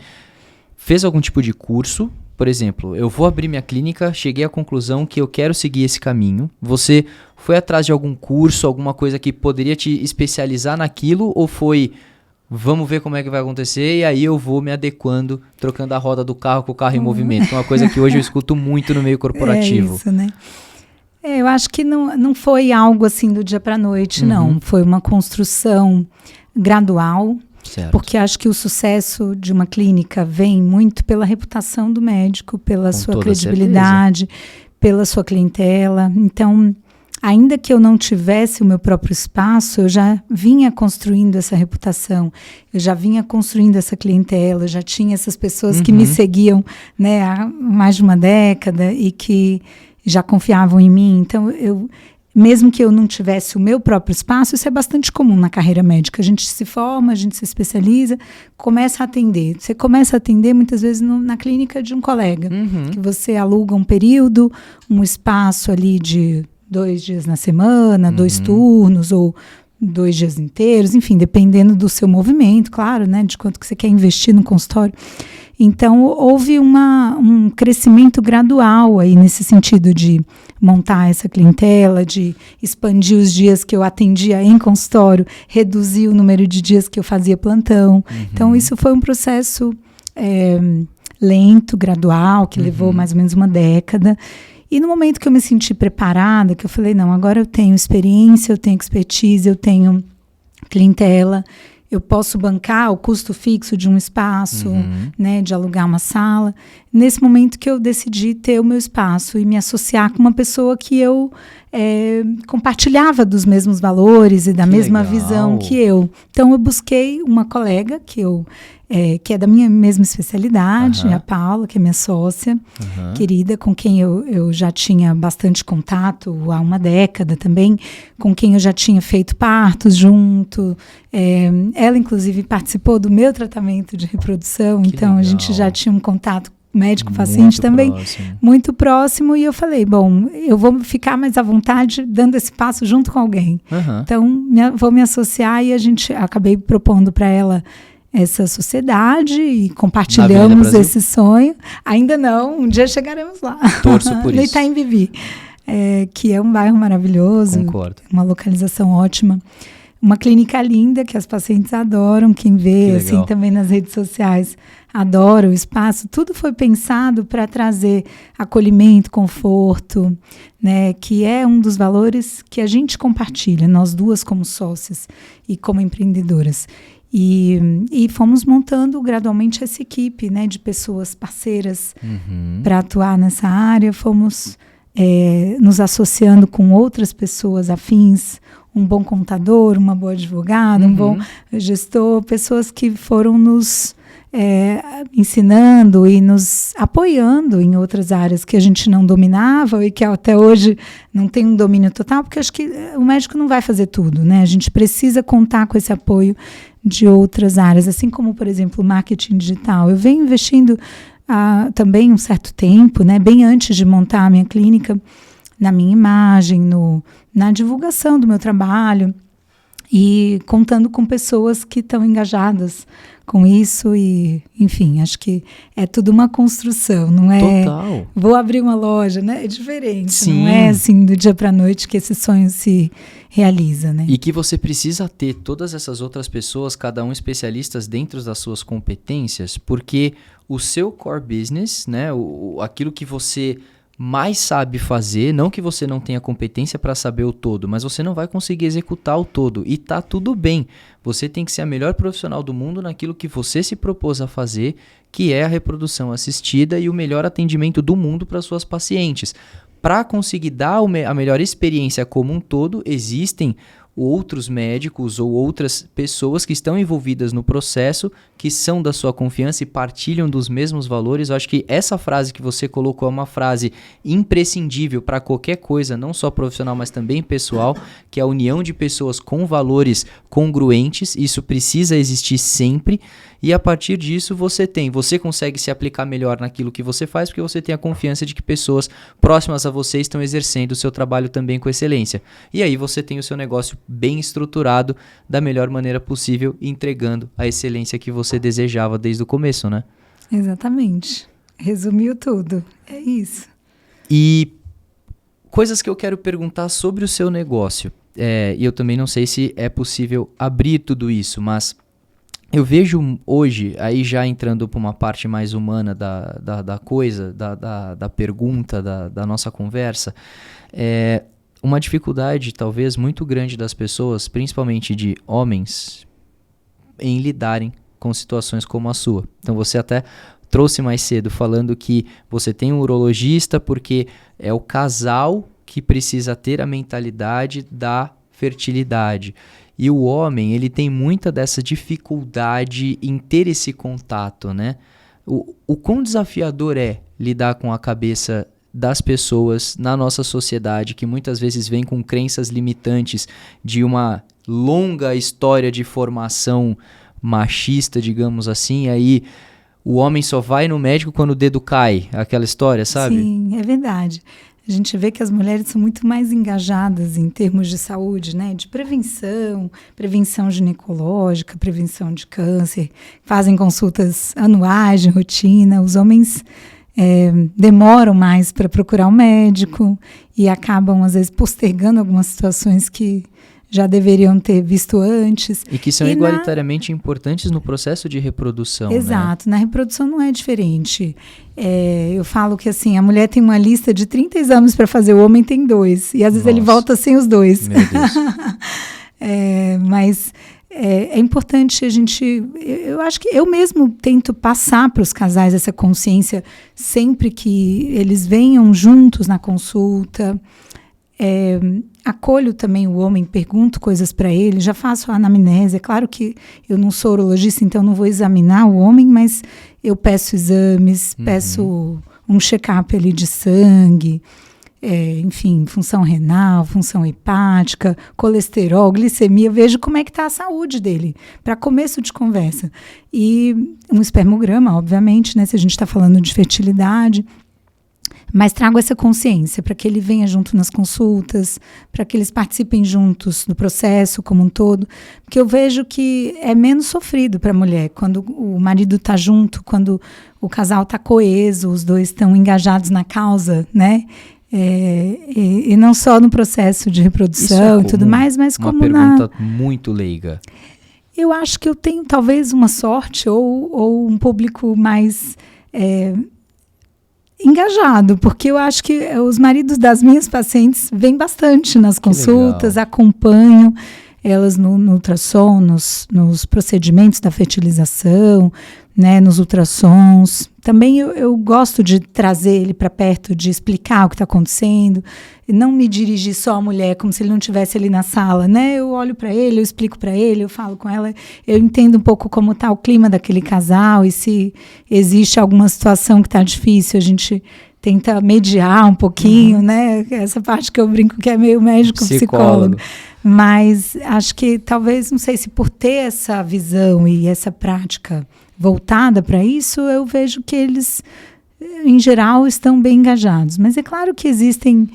fez algum tipo de curso? Por exemplo, eu vou abrir minha clínica, cheguei à conclusão que eu quero seguir esse caminho. Você foi atrás de algum curso, alguma coisa que poderia te especializar naquilo? Ou foi, vamos ver como é que vai acontecer e aí eu vou me adequando, trocando a roda do carro com o carro em movimento? Uma coisa que hoje eu escuto muito no meio corporativo. É isso, né? Eu acho que não foi algo assim do dia para a noite, não. Foi uma construção gradual. Certo. Porque acho que o sucesso de uma clínica vem muito pela reputação do médico, pela sua credibilidade, pela sua clientela. Então, ainda que eu não tivesse o meu próprio espaço, eu já vinha construindo essa reputação, eu já vinha construindo essa clientela, eu já tinha essas pessoas que me seguiam, né, há mais de uma década e que já confiavam em mim. Então, mesmo que eu não tivesse o meu próprio espaço, isso é bastante comum na carreira médica. A gente se forma, a gente se especializa, começa a atender. Você começa a atender muitas vezes na clínica de um colega, que você aluga um período, um espaço ali de 2 dias na semana, 2 turnos ou 2 dias inteiros, enfim, dependendo do seu movimento, claro, né, de quanto que você quer investir no consultório. Então, houve um crescimento gradual aí nesse sentido de montar essa clientela, de expandir os dias que eu atendia em consultório, reduzir o número de dias que eu fazia plantão. Então, isso foi um processo lento, gradual, que levou mais ou menos uma década. E no momento que eu me senti preparada, que eu falei, não, agora eu tenho experiência, eu tenho expertise, eu tenho clientela, eu posso bancar o custo fixo de um espaço, né, de alugar uma sala. Nesse momento que eu decidi ter o meu espaço e me associar com uma pessoa que eu compartilhava dos mesmos valores e da mesma visão que eu. Então, eu busquei uma colega que é da minha mesma especialidade, a Paula, que é minha sócia, querida, com quem eu já tinha bastante contato há uma década também, com quem eu já tinha feito partos junto. Ela, inclusive, participou do meu tratamento de reprodução, então a gente já tinha um contato médico-paciente também muito próximo, e eu falei, bom, eu vou ficar mais à vontade dando esse passo junto com alguém. Então, vou me associar, e acabei propondo para ela essa sociedade e compartilhamos esse sonho. Ainda não, um dia chegaremos lá. Torço por isso. Itaim Bibi, que é um bairro maravilhoso. Concordo. Uma localização ótima. Uma clínica linda que as pacientes adoram, quem vê assim também nas redes sociais adora o espaço. Tudo foi pensado para trazer acolhimento, conforto, né, que é um dos valores que a gente compartilha, nós duas como sócias e como empreendedoras. E fomos montando gradualmente essa equipe, né, de pessoas parceiras para atuar nessa área. Fomos nos associando com outras pessoas afins, um bom contador, uma boa advogada, um bom gestor, pessoas que foram nos ensinando e nos apoiando em outras áreas que a gente não dominava e que até hoje não tem um domínio total, porque acho que o médico não vai fazer tudo, né? A gente precisa contar com esse apoio de outras áreas, assim como, por exemplo, o marketing digital. Eu venho investindo também um certo tempo, né, bem antes de montar a minha clínica, na minha imagem, na divulgação do meu trabalho e contando com pessoas que estão engajadas com isso e, enfim, acho que é tudo uma construção, não é? Total. Vou abrir uma loja, né? É diferente, Sim. Não é assim do dia para a noite que esse sonho se realiza, né? E que você precisa ter todas essas outras pessoas, cada um especialistas dentro das suas competências, porque o seu core business, né, aquilo que você mais sabe fazer, não que você não tenha competência para saber o todo, mas você não vai conseguir executar o todo e tá tudo bem. Você tem que ser a melhor profissional do mundo naquilo que você se propôs a fazer, que é a reprodução assistida e o melhor atendimento do mundo para suas pacientes. Para conseguir dar a melhor experiência como um todo, existem outros médicos ou outras pessoas que estão envolvidas no processo, que são da sua confiança e partilham dos mesmos valores. Eu acho que essa frase que você colocou é uma frase imprescindível para qualquer coisa, não só profissional, mas também pessoal, que é a união de pessoas com valores congruentes. Isso precisa existir sempre. E a partir disso você consegue se aplicar melhor naquilo que você faz, porque você tem a confiança de que pessoas próximas a você estão exercendo o seu trabalho também com excelência. E aí você tem o seu negócio bem estruturado da melhor maneira possível, entregando a excelência que você desejava desde o começo, né? Exatamente. Resumiu tudo. É isso. E coisas que eu quero perguntar sobre o seu negócio. E eu também não sei se é possível abrir tudo isso, mas eu vejo hoje, aí já entrando para uma parte mais humana da coisa, da pergunta, da nossa conversa, uma dificuldade talvez muito grande das pessoas, principalmente de homens, em lidarem com situações como a sua. Então você até trouxe mais cedo falando que você tem um urologista porque é o casal que precisa ter a mentalidade da fertilidade. E o homem, ele tem muita dessa dificuldade em ter esse contato, né? O quão desafiador é lidar com a cabeça das pessoas na nossa sociedade, que muitas vezes vem com crenças limitantes de uma longa história de formação machista, digamos assim, aí o homem só vai no médico quando o dedo cai, aquela história, sabe? Sim, é verdade. A gente vê que as mulheres são muito mais engajadas em termos de saúde, né? De prevenção ginecológica, prevenção de câncer, fazem consultas anuais de rotina. Os homens demoram mais para procurar um médico e acabam, às vezes, postergando algumas situações que já deveriam ter visto antes. E que são igualitariamente importantes no processo de reprodução. Exato, né? Na reprodução não é diferente. Eu falo que assim, a mulher tem uma lista de 30 exames para fazer, o homem tem 2. E às vezes ele volta sem os 2. Meu Deus. Mas é importante a gente... Eu acho que eu mesmo tento passar para os casais essa consciência sempre que eles venham juntos na consulta. Acolho também o homem, pergunto coisas para ele, já faço a anamnese. É claro que eu não sou urologista, então não vou examinar o homem, mas eu peço exames, peço um check-up ali de sangue, enfim, função renal, função hepática, colesterol, glicemia, vejo como é que está a saúde dele, para começo de conversa. E um espermograma, obviamente, né, se a gente está falando de fertilidade. Mas trago essa consciência para que ele venha junto nas consultas, para que eles participem juntos do processo como um todo, porque eu vejo que é menos sofrido para a mulher quando o marido está junto, quando o casal está coeso, os dois estão engajados na causa, né? E não só no processo de reprodução e tudo mais, mas como uma pergunta muito leiga. Eu acho que eu tenho talvez uma sorte ou um público mais... engajado, porque eu acho que os maridos das minhas pacientes vêm bastante nas consultas, acompanham elas no ultrassom, nos procedimentos da fertilização, né, nos ultrassons. Também eu gosto de trazer ele para perto, de explicar o que está acontecendo, e não me dirigir só à mulher, como se ele não estivesse ali na sala, né? Eu olho para ele, eu explico para ele, eu falo com ela, eu entendo um pouco como está o clima daquele casal e se existe alguma situação que está difícil, a gente tenta mediar um pouquinho, né? Essa parte que eu brinco que é meio médico-psicólogo. Mas acho que talvez, não sei se por ter essa visão e essa prática voltada para isso, eu vejo que eles, em geral, estão bem engajados. Mas é claro que existem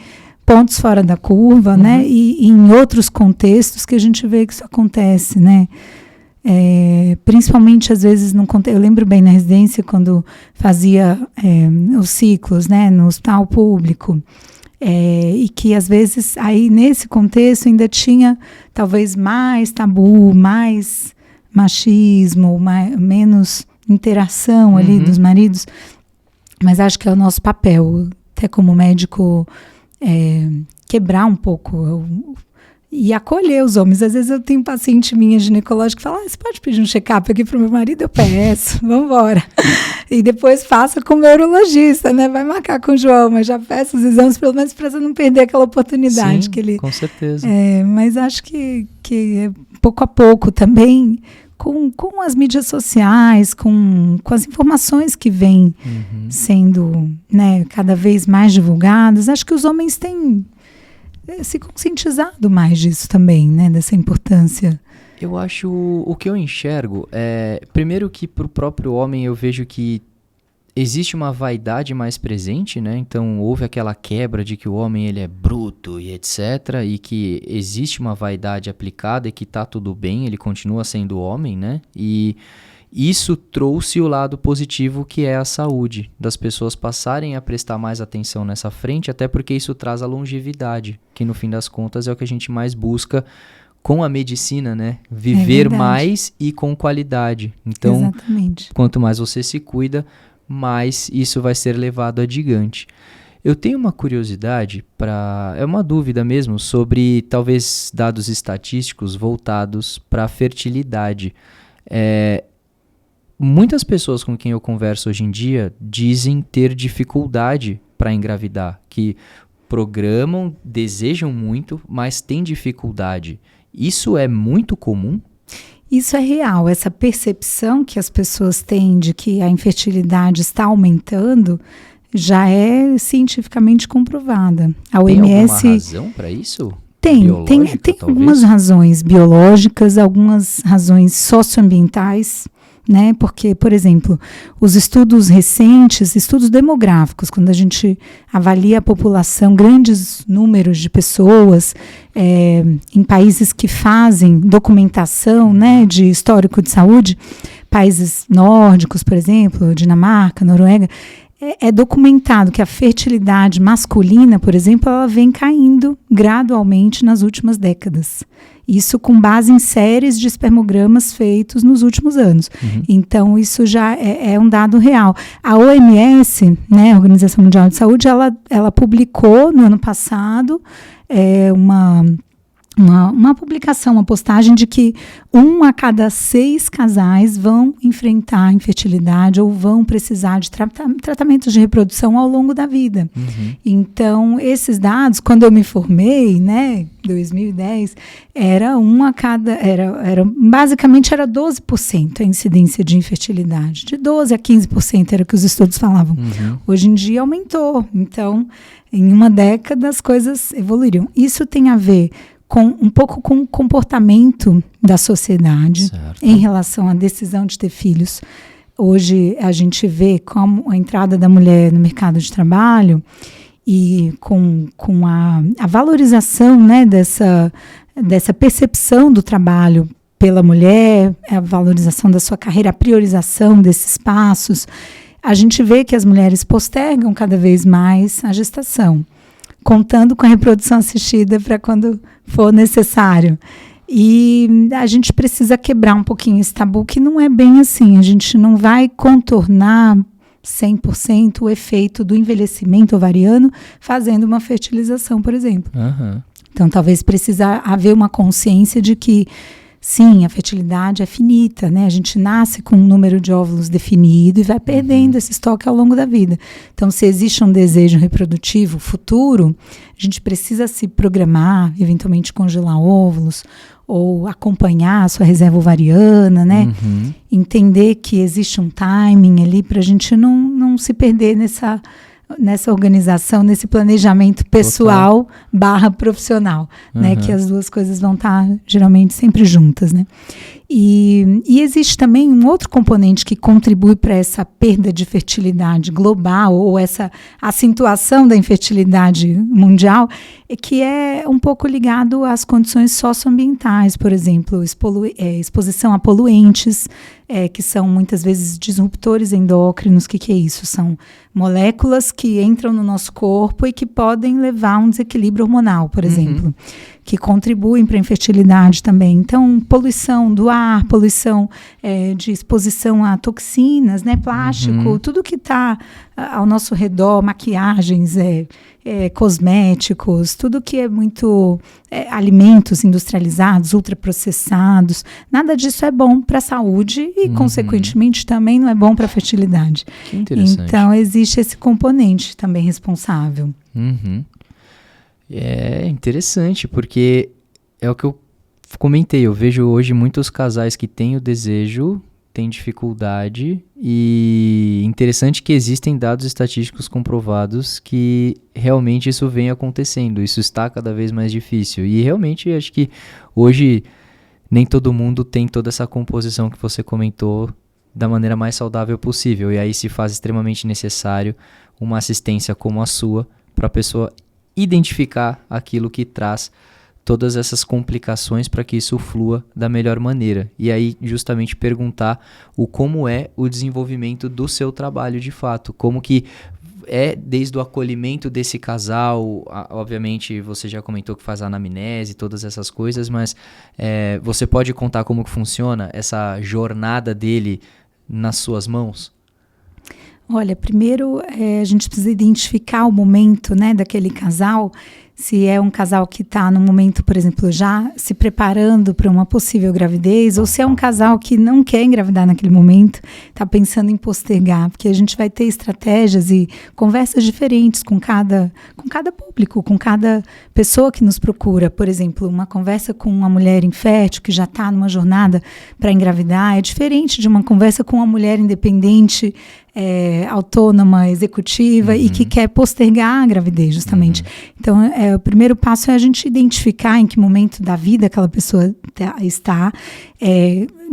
pontos fora da curva, né? E em outros contextos que a gente vê que isso acontece, né? Principalmente, às vezes, eu lembro bem na residência, quando fazia os ciclos, né? No hospital público. E que, às vezes, aí nesse contexto ainda tinha talvez mais tabu, mais machismo, menos interação ali dos maridos, mas acho que é o nosso papel. até como médico, quebrar um pouco e acolher os homens. Às vezes eu tenho paciente minha ginecológica que fala, você pode pedir um check-up aqui para o meu marido? Eu peço, vamos embora. E depois faça com o meu urologista, né? Vai marcar com o João, mas já peço os exames, pelo menos para você não perder aquela oportunidade. Sim, que ele, com certeza. Mas acho que pouco a pouco também, com as mídias sociais, com as informações que vêm sendo, né, cada vez mais divulgadas, acho que os homens têm se conscientizado mais disso também, né, dessa importância. Eu acho, o que eu enxergo primeiro que para o próprio homem eu vejo que existe uma vaidade mais presente, né? Então houve aquela quebra de que o homem ele é bruto e etc, e que existe uma vaidade aplicada e que tá tudo bem, ele continua sendo homem, né? E isso trouxe o lado positivo, que é a saúde, das pessoas passarem a prestar mais atenção nessa frente, até porque isso traz a longevidade, que no fim das contas é o que a gente mais busca com a medicina, né? Viver mais e com qualidade. Então, exatamente. Quanto mais você se cuida, mais isso vai ser levado adiante. Eu tenho uma curiosidade, é uma dúvida mesmo, sobre talvez dados estatísticos voltados para a fertilidade. Muitas pessoas com quem eu converso hoje em dia dizem ter dificuldade para engravidar, que programam, desejam muito, mas têm dificuldade. Isso é muito comum? Isso é real, essa percepção que as pessoas têm de que a infertilidade está aumentando já é cientificamente comprovada. A OMS... Tem alguma razão para isso? Tem algumas razões biológicas, algumas razões socioambientais, né? Porque, por exemplo, os estudos recentes, estudos demográficos, quando a gente avalia a população, grandes números de pessoas em países que fazem documentação, né, de histórico de saúde, países nórdicos, por exemplo, Dinamarca, Noruega, é documentado que a fertilidade masculina, por exemplo, ela vem caindo gradualmente nas últimas décadas. Isso com base em séries de espermogramas feitos nos últimos anos. Então, isso já é um dado real. A OMS, né, a Organização Mundial de Saúde, ela publicou no ano passado uma publicação, uma postagem de que 1 a cada 6 casais vão enfrentar infertilidade ou vão precisar de tratamentos de reprodução ao longo da vida. Então, esses dados, quando eu me formei, né, 2010, basicamente era 12% a incidência de infertilidade. De 12% a 15% era o que os estudos falavam. Hoje em dia aumentou. Então, em uma década as coisas evoluíram. Isso tem a ver um pouco com o comportamento da sociedade, certo, em relação à decisão de ter filhos. Hoje a gente vê como a entrada da mulher no mercado de trabalho e com a valorização, né, dessa percepção do trabalho pela mulher, a valorização da sua carreira, a priorização desses espaços. A gente vê que as mulheres postergam cada vez mais a gestação, contando com a reprodução assistida para quando for necessário. E a gente precisa quebrar um pouquinho esse tabu, que não é bem assim. A gente não vai contornar 100% o efeito do envelhecimento ovariano fazendo uma fertilização, por exemplo. Então, talvez precisa haver uma consciência de que, sim, a fertilidade é finita, né? A gente nasce com um número de óvulos definido e vai perdendo esse estoque ao longo da vida. Então, se existe um desejo reprodutivo futuro, a gente precisa se programar, eventualmente congelar óvulos ou acompanhar a sua reserva ovariana, né? Entender que existe um timing ali para a gente não se perder nessa organização, nesse planejamento pessoal / profissional, né? Que as duas coisas vão estar geralmente sempre juntas, né? E existe também um outro componente que contribui para essa perda de fertilidade global ou essa acentuação da infertilidade mundial, que é um pouco ligado às condições socioambientais, por exemplo, exposição a poluentes, que são muitas vezes disruptores endócrinos. O que é isso? São moléculas que entram no nosso corpo e que podem levar a um desequilíbrio hormonal, por exemplo, que contribuem para a infertilidade também. Então, poluição do ar, ar, poluição de exposição a toxinas, né, plástico, tudo que está ao nosso redor, maquiagens, cosméticos, tudo que é muito alimentos industrializados, ultraprocessados, nada disso é bom para a saúde e, consequentemente, também não é bom para a fertilidade. Que interessante. Então, existe esse componente também responsável. É interessante, porque é o que eu comentei, eu vejo hoje muitos casais que têm o desejo, têm dificuldade, e interessante que existem dados estatísticos comprovados que realmente isso vem acontecendo, isso está cada vez mais difícil, e realmente acho que hoje nem todo mundo tem toda essa composição que você comentou da maneira mais saudável possível, e aí se faz extremamente necessário uma assistência como a sua para a pessoa identificar aquilo que traz todas essas complicações para que isso flua da melhor maneira. E aí justamente perguntar como é o desenvolvimento do seu trabalho de fato, como que é desde o acolhimento desse casal, obviamente você já comentou que faz a anamnese, todas essas coisas, mas você pode contar como que funciona essa jornada dele nas suas mãos? Olha, primeiro a gente precisa identificar o momento, né, daquele casal, se é um casal que está no momento, por exemplo, já se preparando para uma possível gravidez, ou se é um casal que não quer engravidar naquele momento, está pensando em postergar, porque a gente vai ter estratégias e conversas diferentes com cada público, com cada pessoa que nos procura. Por exemplo, uma conversa com uma mulher infértil que já está numa jornada para engravidar é diferente de uma conversa com uma mulher independente, autônoma, executiva e que quer postergar a gravidez, justamente. Então, o primeiro passo é a gente identificar em que momento da vida aquela pessoa está,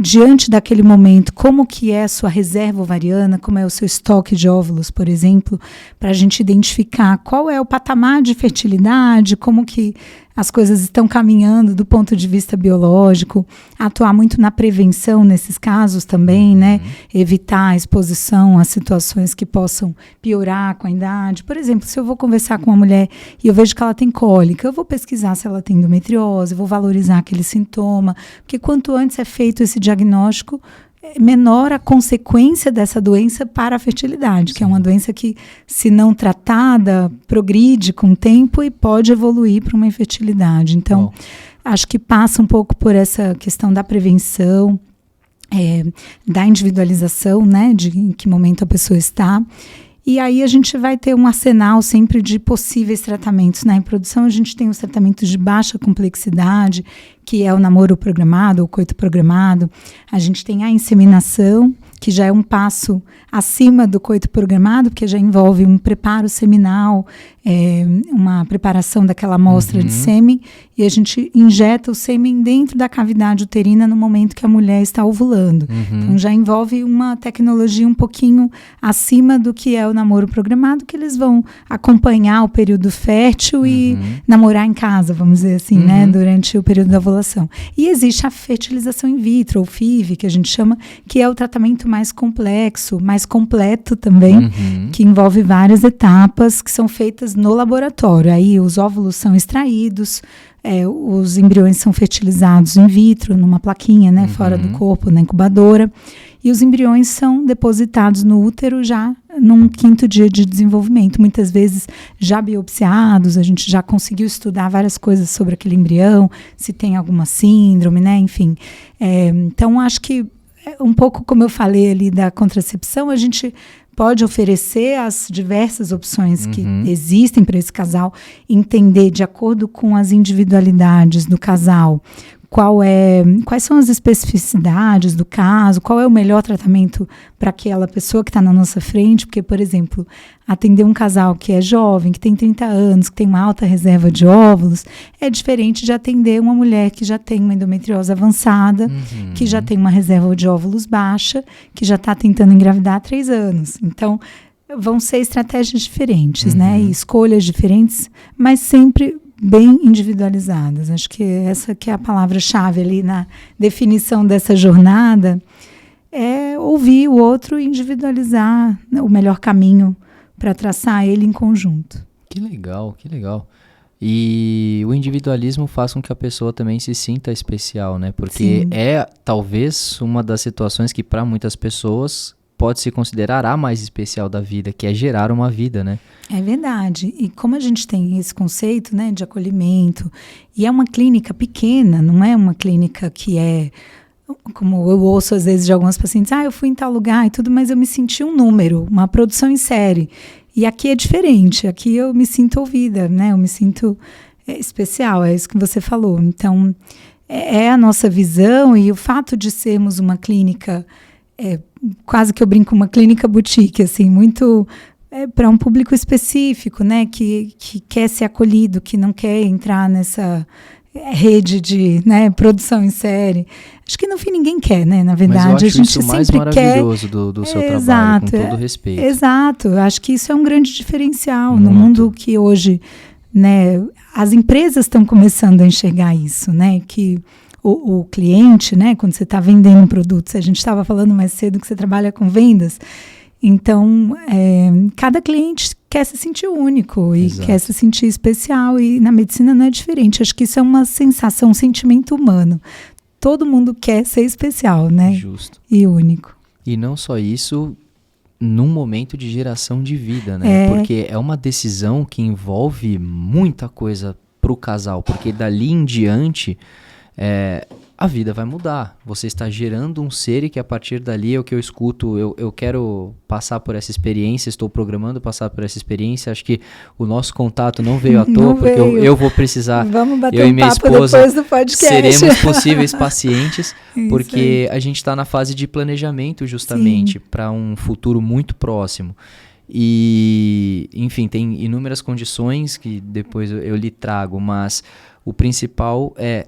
diante daquele momento, como que é a sua reserva ovariana, como é o seu estoque de óvulos, por exemplo, para a gente identificar qual é o patamar de fertilidade, como que as coisas estão caminhando do ponto de vista biológico, atuar muito na prevenção nesses casos também, né? Evitar a exposição a situações que possam piorar com a idade. Por exemplo, se eu vou conversar com uma mulher e eu vejo que ela tem cólica, eu vou pesquisar se ela tem endometriose, vou valorizar aquele sintoma, porque quanto antes é feito esse diagnóstico, menor a consequência dessa doença para a fertilidade, que é uma doença que, se não tratada, progride com o tempo e pode evoluir para uma infertilidade. Então, acho que passa um pouco por essa questão da prevenção, da individualização, né, de em que momento a pessoa está. E aí a gente vai ter um arsenal sempre de possíveis tratamentos. Na reprodução a gente tem os tratamentos de baixa complexidade, que é o namoro programado, o coito programado. A gente tem a inseminação, que já é um passo acima do coito programado, porque já envolve um preparo seminal, uma preparação daquela amostra de sêmen, e a gente injeta o sêmen dentro da cavidade uterina no momento que a mulher está ovulando. Então já envolve uma tecnologia um pouquinho acima do que é o namoro programado, que eles vão acompanhar o período fértil e namorar em casa, vamos dizer assim, né, durante o período da ovulação. E existe a fertilização in vitro, ou FIV, que a gente chama, que é o tratamento mais complexo, mais completo também, que envolve várias etapas que são feitas no laboratório. Aí os óvulos são extraídos, os embriões são fertilizados in vitro, numa plaquinha, né, fora do corpo, na incubadora, e os embriões são depositados no útero já num 5º dia de desenvolvimento, muitas vezes já biopsiados, a gente já conseguiu estudar várias coisas sobre aquele embrião, se tem alguma síndrome, né, enfim. Então, acho que um pouco como eu falei ali da contracepção, a gente pode oferecer as diversas opções que existem para esse casal, entender de acordo com as individualidades do casal, quais são as especificidades do caso, qual é o melhor tratamento para aquela pessoa que está na nossa frente, porque, por exemplo, atender um casal que é jovem, que tem 30 anos, que tem uma alta reserva de óvulos, é diferente de atender uma mulher que já tem uma endometriose avançada, que já tem uma reserva de óvulos baixa, que já está tentando engravidar há 3 anos. Então, vão ser estratégias diferentes, né? E escolhas diferentes, mas sempre bem individualizadas. Acho que essa que é a palavra-chave ali na definição dessa jornada, é ouvir o outro e individualizar o melhor caminho para traçar ele em conjunto. Que legal, que legal. E o individualismo faz com que a pessoa também se sinta especial, né? Porque é talvez uma das situações que para muitas pessoas pode se considerar a mais especial da vida, que é gerar uma vida, né? É verdade. E como a gente tem esse conceito, né, de acolhimento, e é uma clínica pequena, não é uma clínica que é, como eu ouço às vezes de algumas pacientes, eu fui em tal lugar e tudo, mas eu me senti um número, uma produção em série. E aqui é diferente, aqui eu me sinto ouvida, né? Eu me sinto especial, é isso que você falou. Então, é a nossa visão, e o fato de sermos uma clínica, quase que eu brinco, uma clínica boutique, assim, muito para um público específico, né? Que quer ser acolhido, que não quer entrar nessa rede de, né, produção em série. Acho que no fim ninguém quer, né? Na verdade, mas eu acho a gente isso sempre mais maravilhoso do seu trabalho, com todo respeito. Exato, acho que isso é um grande diferencial no mundo que hoje, né, as empresas estão começando a enxergar isso, né? Que o cliente, né, quando você está vendendo um produto, a gente estava falando mais cedo que você trabalha com vendas. Então, cada cliente quer se sentir único e quer se sentir especial, e na medicina não é diferente. Acho que isso é uma sensação, um sentimento humano. Todo mundo quer ser especial, né? Justo. E único. E não só isso, num momento de geração de vida, né? Porque é uma decisão que envolve muita coisa pro casal, porque dali em diante a vida vai mudar. Você está gerando um ser, e que a partir dali é o que eu escuto. Eu quero passar por essa experiência, estou programando passar por essa experiência. Acho que o nosso contato não veio à toa, porque eu vou precisar. Vamos bater eu e minha papo esposa depois do podcast. Seremos possíveis pacientes, porque aí. a gente está na fase de planejamento justamente para um futuro muito próximo. E, enfim, tem inúmeras condições que depois eu lhe trago, mas o principal é: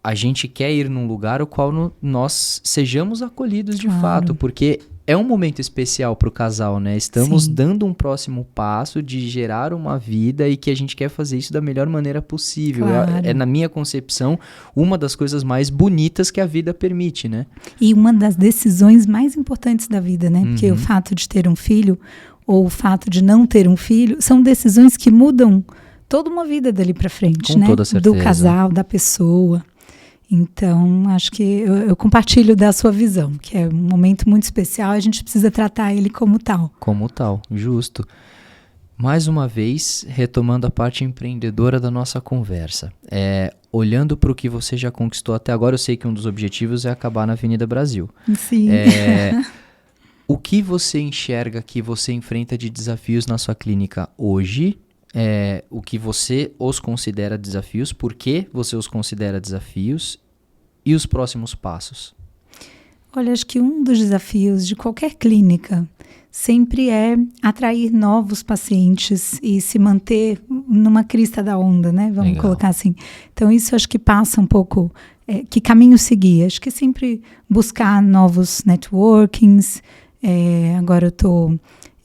a gente quer ir num lugar o qual nós sejamos acolhidos de fato, porque é um momento especial para o casal, né? Estamos dando um próximo passo de gerar uma vida, e que a gente quer fazer isso da melhor maneira possível. É, na minha concepção, uma das coisas mais bonitas que a vida permite, né? E uma das decisões mais importantes da vida, né? Porque o fato de ter um filho ou o fato de não ter um filho são decisões que mudam toda uma vida dali para frente, com né? Toda certeza. Do casal, da pessoa. Então, acho que eu compartilho da sua visão, que é um momento muito especial, a gente precisa tratar ele como tal. Como tal, justo. Mais uma vez, retomando a parte empreendedora da nossa conversa. Olhando para o que você já conquistou até agora, eu sei que um dos objetivos é acabar na Avenida Brasil. Sim. O que você enxerga que você enfrenta de desafios na sua clínica hoje? O que você os considera desafios, por que você os considera desafios, e os próximos passos? Olha, acho que um dos desafios de qualquer clínica sempre é atrair novos pacientes e se manter numa crista da onda, né? Vamos colocar assim. Então, isso acho que passa um pouco, que caminho seguir. Acho que sempre buscar novos networkings. Agora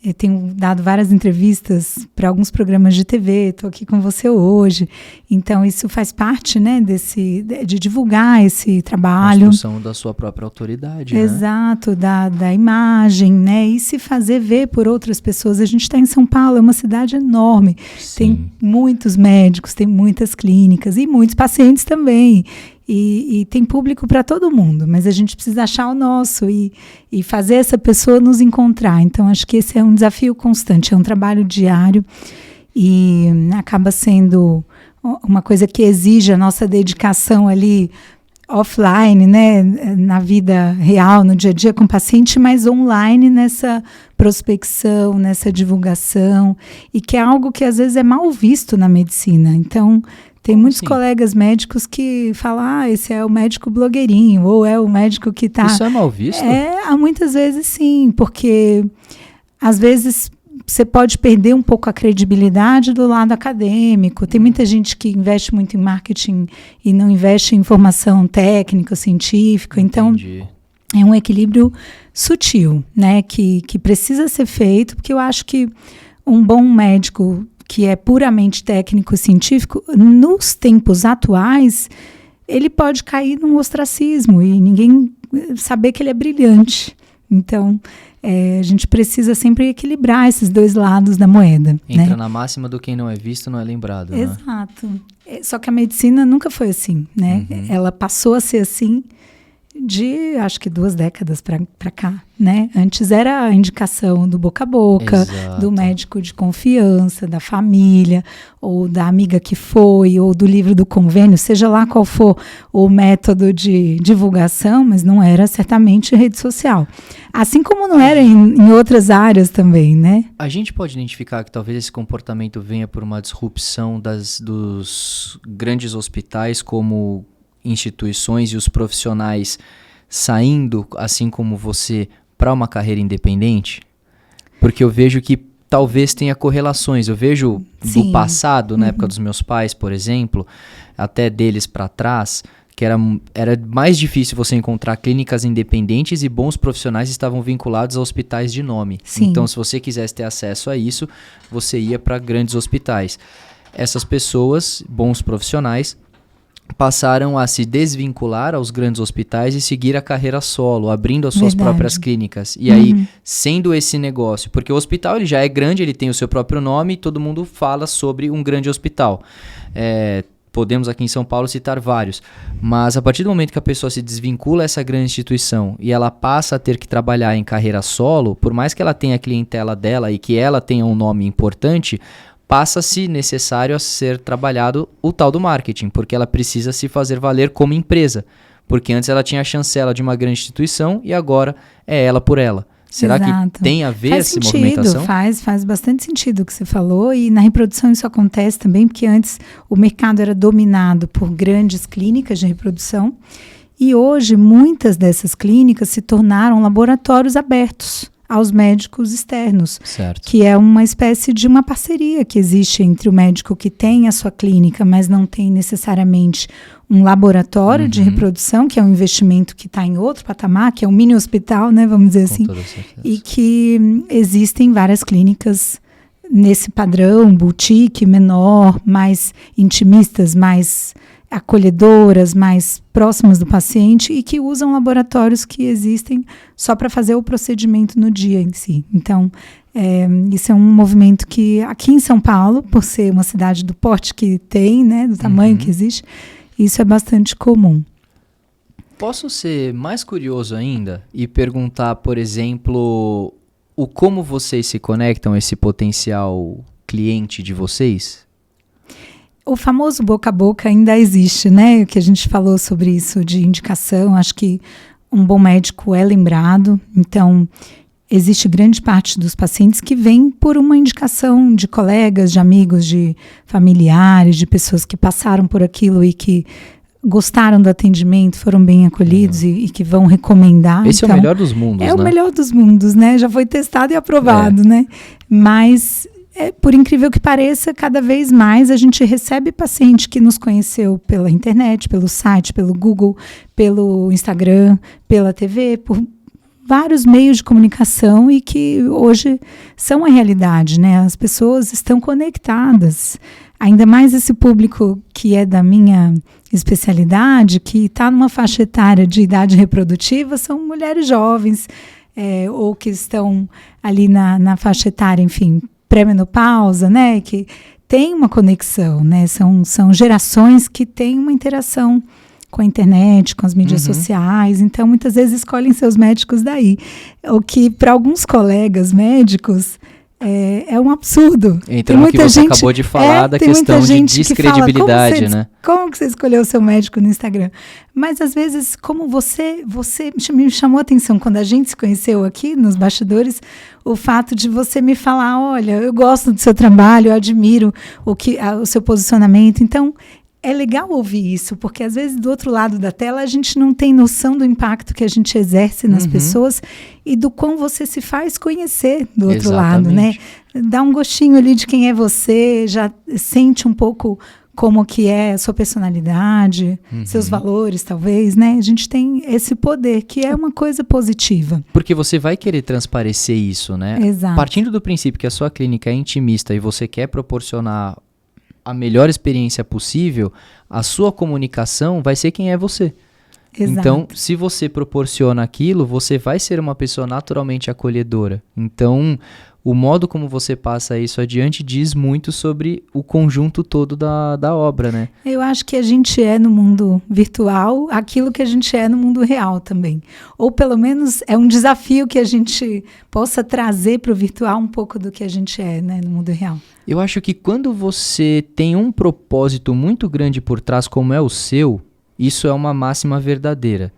eu tenho dado várias entrevistas para alguns programas de TV, estou aqui com você hoje. Então, isso faz parte, né, de divulgar esse trabalho. Construção da sua própria autoridade. Exato, né? da imagem, né? E se fazer ver por outras pessoas. A gente está em São Paulo, é uma cidade enorme. Sim. Tem muitos médicos, tem muitas clínicas e muitos pacientes também. E tem público para todo mundo, mas a gente precisa achar o nosso e fazer essa pessoa nos encontrar. Então, acho que esse é um desafio constante, é um trabalho diário, e acaba sendo uma coisa que exige a nossa dedicação ali offline, né, na vida real, no dia a dia com o paciente, mas online nessa prospecção, nessa divulgação, e que é algo que às vezes é mal visto na medicina. Então, tem muitos colegas médicos que falam, esse é o médico blogueirinho, ou é o médico que está... Isso é mal visto? Muitas vezes sim, porque às vezes você pode perder um pouco a credibilidade do lado acadêmico. Tem muita gente que investe muito em marketing e não investe em formação técnica, científica. Entendi. Então, é um equilíbrio sutil, né, que precisa ser feito, porque eu acho que um bom médico que é puramente técnico-científico, nos tempos atuais, ele pode cair num ostracismo e ninguém saber que ele é brilhante. Então, a gente precisa sempre equilibrar esses dois lados da moeda. Entra na máxima do quem não é visto não é lembrado, né? Exato. Só que a medicina nunca foi assim, né? Ela passou a ser assim de, acho que 2 décadas para cá, né? Antes era a indicação do boca a boca, Exato. do médico de confiança, da família, ou da amiga que foi, ou do livro do convênio, seja lá qual for o método de divulgação, mas não era certamente rede social. Assim como não era em outras áreas também, né? A gente pode identificar que talvez esse comportamento venha por uma disrupção dos grandes hospitais como instituições e os profissionais saindo, assim como você, para uma carreira independente? Porque eu vejo que talvez tenha correlações. Eu vejo do passado, na época dos meus pais, por exemplo, até deles para trás, que era mais difícil você encontrar clínicas independentes e bons profissionais estavam vinculados a hospitais de nome. Sim. Então, se você quisesse ter acesso a isso, você ia para grandes hospitais. Essas pessoas, bons profissionais, passaram a se desvincular aos grandes hospitais e seguir a carreira solo, abrindo as suas próprias clínicas. E aí, sendo esse negócio, porque o hospital ele já é grande, ele tem o seu próprio nome e todo mundo fala sobre um grande hospital. Podemos aqui em São Paulo citar vários, mas a partir do momento que a pessoa se desvincula dessa grande instituição e ela passa a ter que trabalhar em carreira solo, por mais que ela tenha a clientela dela e que ela tenha um nome importante, passa-se necessário a ser trabalhado o tal do marketing, porque ela precisa se fazer valer como empresa, porque antes ela tinha a chancela de uma grande instituição e agora é ela por ela. Será que tem a ver essa movimentação? Faz bastante sentido o que você falou, e na reprodução isso acontece também, porque antes o mercado era dominado por grandes clínicas de reprodução e hoje muitas dessas clínicas se tornaram laboratórios abertos aos médicos externos, certo. Que é uma espécie de uma parceria que existe entre o médico que tem a sua clínica, mas não tem necessariamente um laboratório de reprodução, que é um investimento que está em outro patamar, que é um mini hospital, né, vamos dizer assim, e que existem várias clínicas nesse padrão, boutique, menor, mais intimistas, mais acolhedoras, mais próximas do paciente e que usam laboratórios que existem só para fazer o procedimento no dia em si. Então, isso é um movimento que aqui em São Paulo, por ser uma cidade do porte que tem, né, do tamanho que existe, isso é bastante comum. Posso ser mais curioso ainda e perguntar, por exemplo, como vocês se conectam a esse potencial cliente de vocês? O famoso boca a boca ainda existe, né? O que a gente falou sobre isso de indicação, acho que um bom médico é lembrado. Então, existe grande parte dos pacientes que vêm por uma indicação de colegas, de amigos, de familiares, de pessoas que passaram por aquilo e que gostaram do atendimento, foram bem acolhidos e que vão recomendar. Esse então, é o melhor dos mundos, né? É o melhor dos mundos, né? Já foi testado e aprovado, né? Mas... por incrível que pareça, cada vez mais a gente recebe paciente que nos conheceu pela internet, pelo site, pelo Google, pelo Instagram, pela TV, por vários meios de comunicação e que hoje são a realidade, né? As pessoas estão conectadas. Ainda mais esse público que é da minha especialidade, que está numa faixa etária de idade reprodutiva, são mulheres jovens, ou que estão ali na faixa etária, enfim, pré-menopausa, né, que tem uma conexão, né, são gerações que têm uma interação com a internet, com as mídias sociais, então muitas vezes escolhem seus médicos daí, o que para alguns colegas médicos é um absurdo. Então, o que você acabou de falar da questão de descredibilidade, que fala, né? Como que você escolheu o seu médico no Instagram? Mas, às vezes, como você me chamou a atenção quando a gente se conheceu aqui nos bastidores, o fato de você me falar, olha, eu gosto do seu trabalho, eu admiro o seu posicionamento. Então, é legal ouvir isso, porque às vezes do outro lado da tela a gente não tem noção do impacto que a gente exerce nas pessoas e do quão você se faz conhecer do outro lado, né? Dá um gostinho ali de quem é você, já sente um pouco como que é a sua personalidade, seus valores talvez, né? A gente tem esse poder, que é uma coisa positiva. Porque você vai querer transparecer isso, né? Exato. Partindo do princípio que a sua clínica é intimista e você quer proporcionar a melhor experiência possível, a sua comunicação vai ser quem é você. Exato. Então, se você proporciona aquilo, você vai ser uma pessoa naturalmente acolhedora. Então, o modo como você passa isso adiante diz muito sobre o conjunto todo da obra, né? Eu acho que a gente é no mundo virtual aquilo que a gente é no mundo real também. Ou pelo menos é um desafio que a gente possa trazer para o virtual um pouco do que a gente é, né, no mundo real. Eu acho que quando você tem um propósito muito grande por trás, como é o seu, isso é uma máxima verdadeira.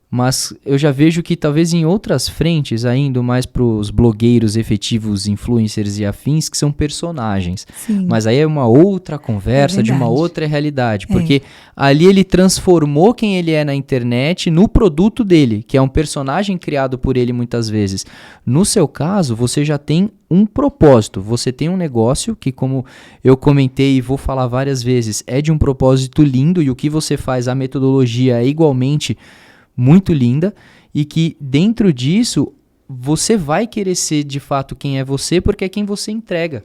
Mas eu já vejo que talvez em outras frentes, ainda mais para os blogueiros efetivos, influencers e afins, que são personagens. Sim. Mas aí é uma outra conversa, de uma outra realidade. Porque ali ele transformou quem ele é na internet no produto dele, que é um personagem criado por ele muitas vezes. No seu caso, você já tem um propósito. Você tem um negócio que, como eu comentei e vou falar várias vezes, é de um propósito lindo e o que você faz, a metodologia é igualmente muito linda, e que dentro disso você vai querer ser de fato quem é você, porque é quem você entrega.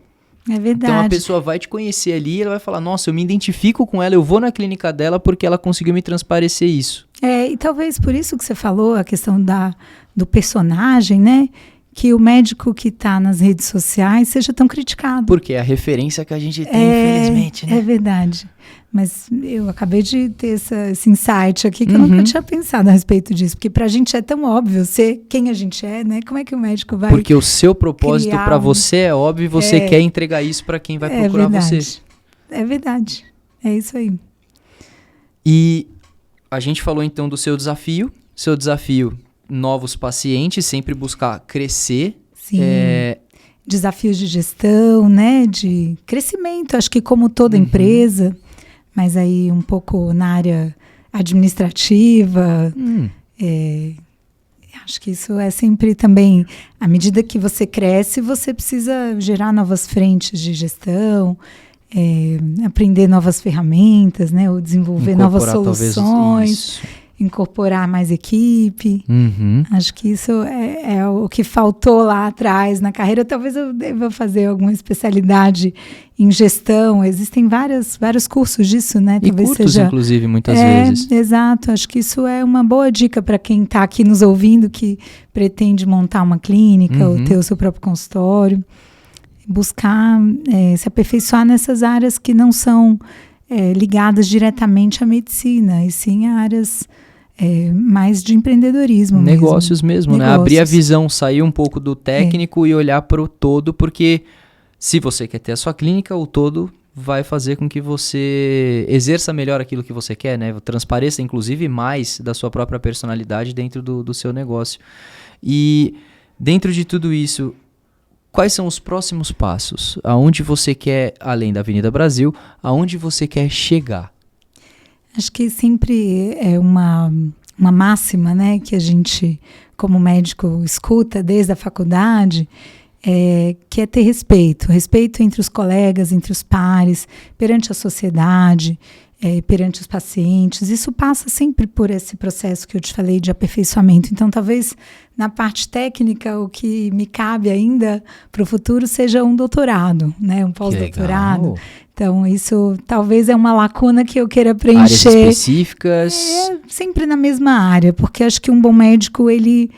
É verdade. Então a pessoa vai te conhecer ali e ela vai falar, nossa, eu me identifico com ela, eu vou na clínica dela porque ela conseguiu me transparecer isso. E talvez por isso que você falou, a questão do personagem, né? Que o médico que está nas redes sociais seja tão criticado. Porque é a referência que a gente tem, infelizmente, né? É verdade. Mas eu acabei de ter esse insight aqui que eu nunca tinha pensado a respeito disso. Porque pra gente é tão óbvio ser quem a gente é, né? Como é que o médico vai Porque o seu propósito para você é óbvio e você quer entregar isso para quem vai procurar você. É verdade. É isso aí. E a gente falou então do seu desafio. Seu desafio, novos pacientes, sempre buscar crescer. Sim. Desafios de gestão, né? De crescimento, acho que como toda empresa, mas aí um pouco na área administrativa. Acho que isso é sempre também, à medida que você cresce, você precisa gerar novas frentes de gestão, aprender novas ferramentas, né? Ou desenvolver novas soluções. Incorporar mais equipe. Acho que isso é o que faltou lá atrás na carreira. Talvez eu deva fazer alguma especialidade em gestão. Existem vários cursos disso, né? Talvez e cursos, inclusive, muitas vezes. Exato. Acho que isso é uma boa dica para quem está aqui nos ouvindo, que pretende montar uma clínica ou ter o seu próprio consultório. Buscar se aperfeiçoar nessas áreas que não são ligadas diretamente à medicina, e sim a áreas mais de empreendedorismo. Negócios mesmo, né? Abrir a visão, sair um pouco do técnico e olhar para o todo, porque se você quer ter a sua clínica, o todo vai fazer com que você exerça melhor aquilo que você quer, né? Transpareça, inclusive, mais da sua própria personalidade dentro do seu negócio. E dentro de tudo isso, quais são os próximos passos? Aonde você quer, além da Avenida Brasil, aonde você quer chegar? Acho que sempre é uma máxima, né, que a gente, como médico, escuta desde a faculdade, que é ter respeito entre os colegas, entre os pares, perante a sociedade, perante os pacientes. Isso passa sempre por esse processo que eu te falei de aperfeiçoamento. Então, talvez na parte técnica, o que me cabe ainda para o futuro seja um doutorado, né? Um pós-doutorado. Então, isso talvez é uma lacuna que eu queira preencher. Áreas específicas? Sempre na mesma área, porque acho que um bom médico, ele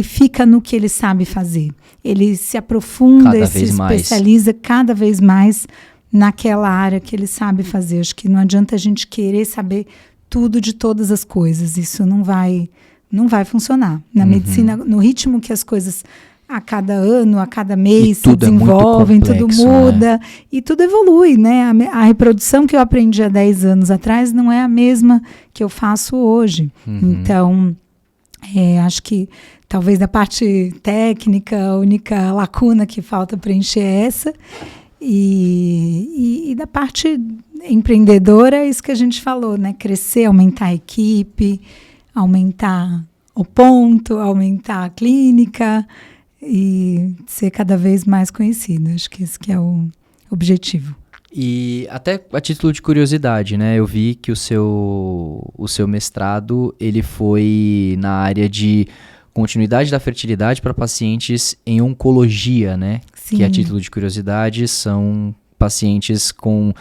fica no que ele sabe fazer. Ele se aprofunda e se especializa cada vez mais naquela área que ele sabe fazer. Acho que não adianta a gente querer saber tudo de todas as coisas. Isso não vai funcionar. Na medicina, no ritmo que as coisas a cada ano, a cada mês se desenvolvem, tudo muda, né? E tudo evolui, né? A reprodução que eu aprendi há 10 anos atrás não é a mesma que eu faço hoje. Então, acho que talvez da parte técnica, a única lacuna que falta preencher é essa. E da parte empreendedora, é isso que a gente falou, né? Crescer, aumentar a equipe, aumentar o ponto, aumentar a clínica e ser cada vez mais conhecido. Acho que esse que é o objetivo. E até a título de curiosidade, né? Eu vi que o seu mestrado, ele foi na área de continuidade da fertilidade para pacientes em oncologia, né? Sim. Que a título de curiosidade são pacientes com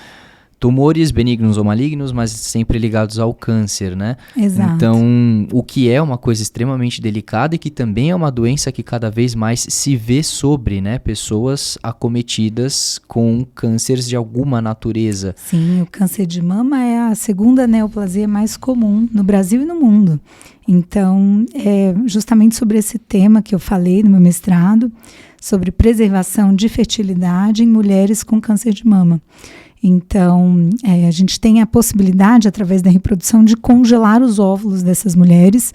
tumores benignos ou malignos, mas sempre ligados ao câncer, né? Exato. Então, o que é uma coisa extremamente delicada e que também é uma doença que cada vez mais se vê sobre, né? Pessoas acometidas com cânceres de alguma natureza. Sim, o câncer de mama é a segunda neoplasia mais comum no Brasil e no mundo. Então, é justamente sobre esse tema que eu falei no meu mestrado, sobre preservação de fertilidade em mulheres com câncer de mama. Então, a gente tem a possibilidade, através da reprodução, de congelar os óvulos dessas mulheres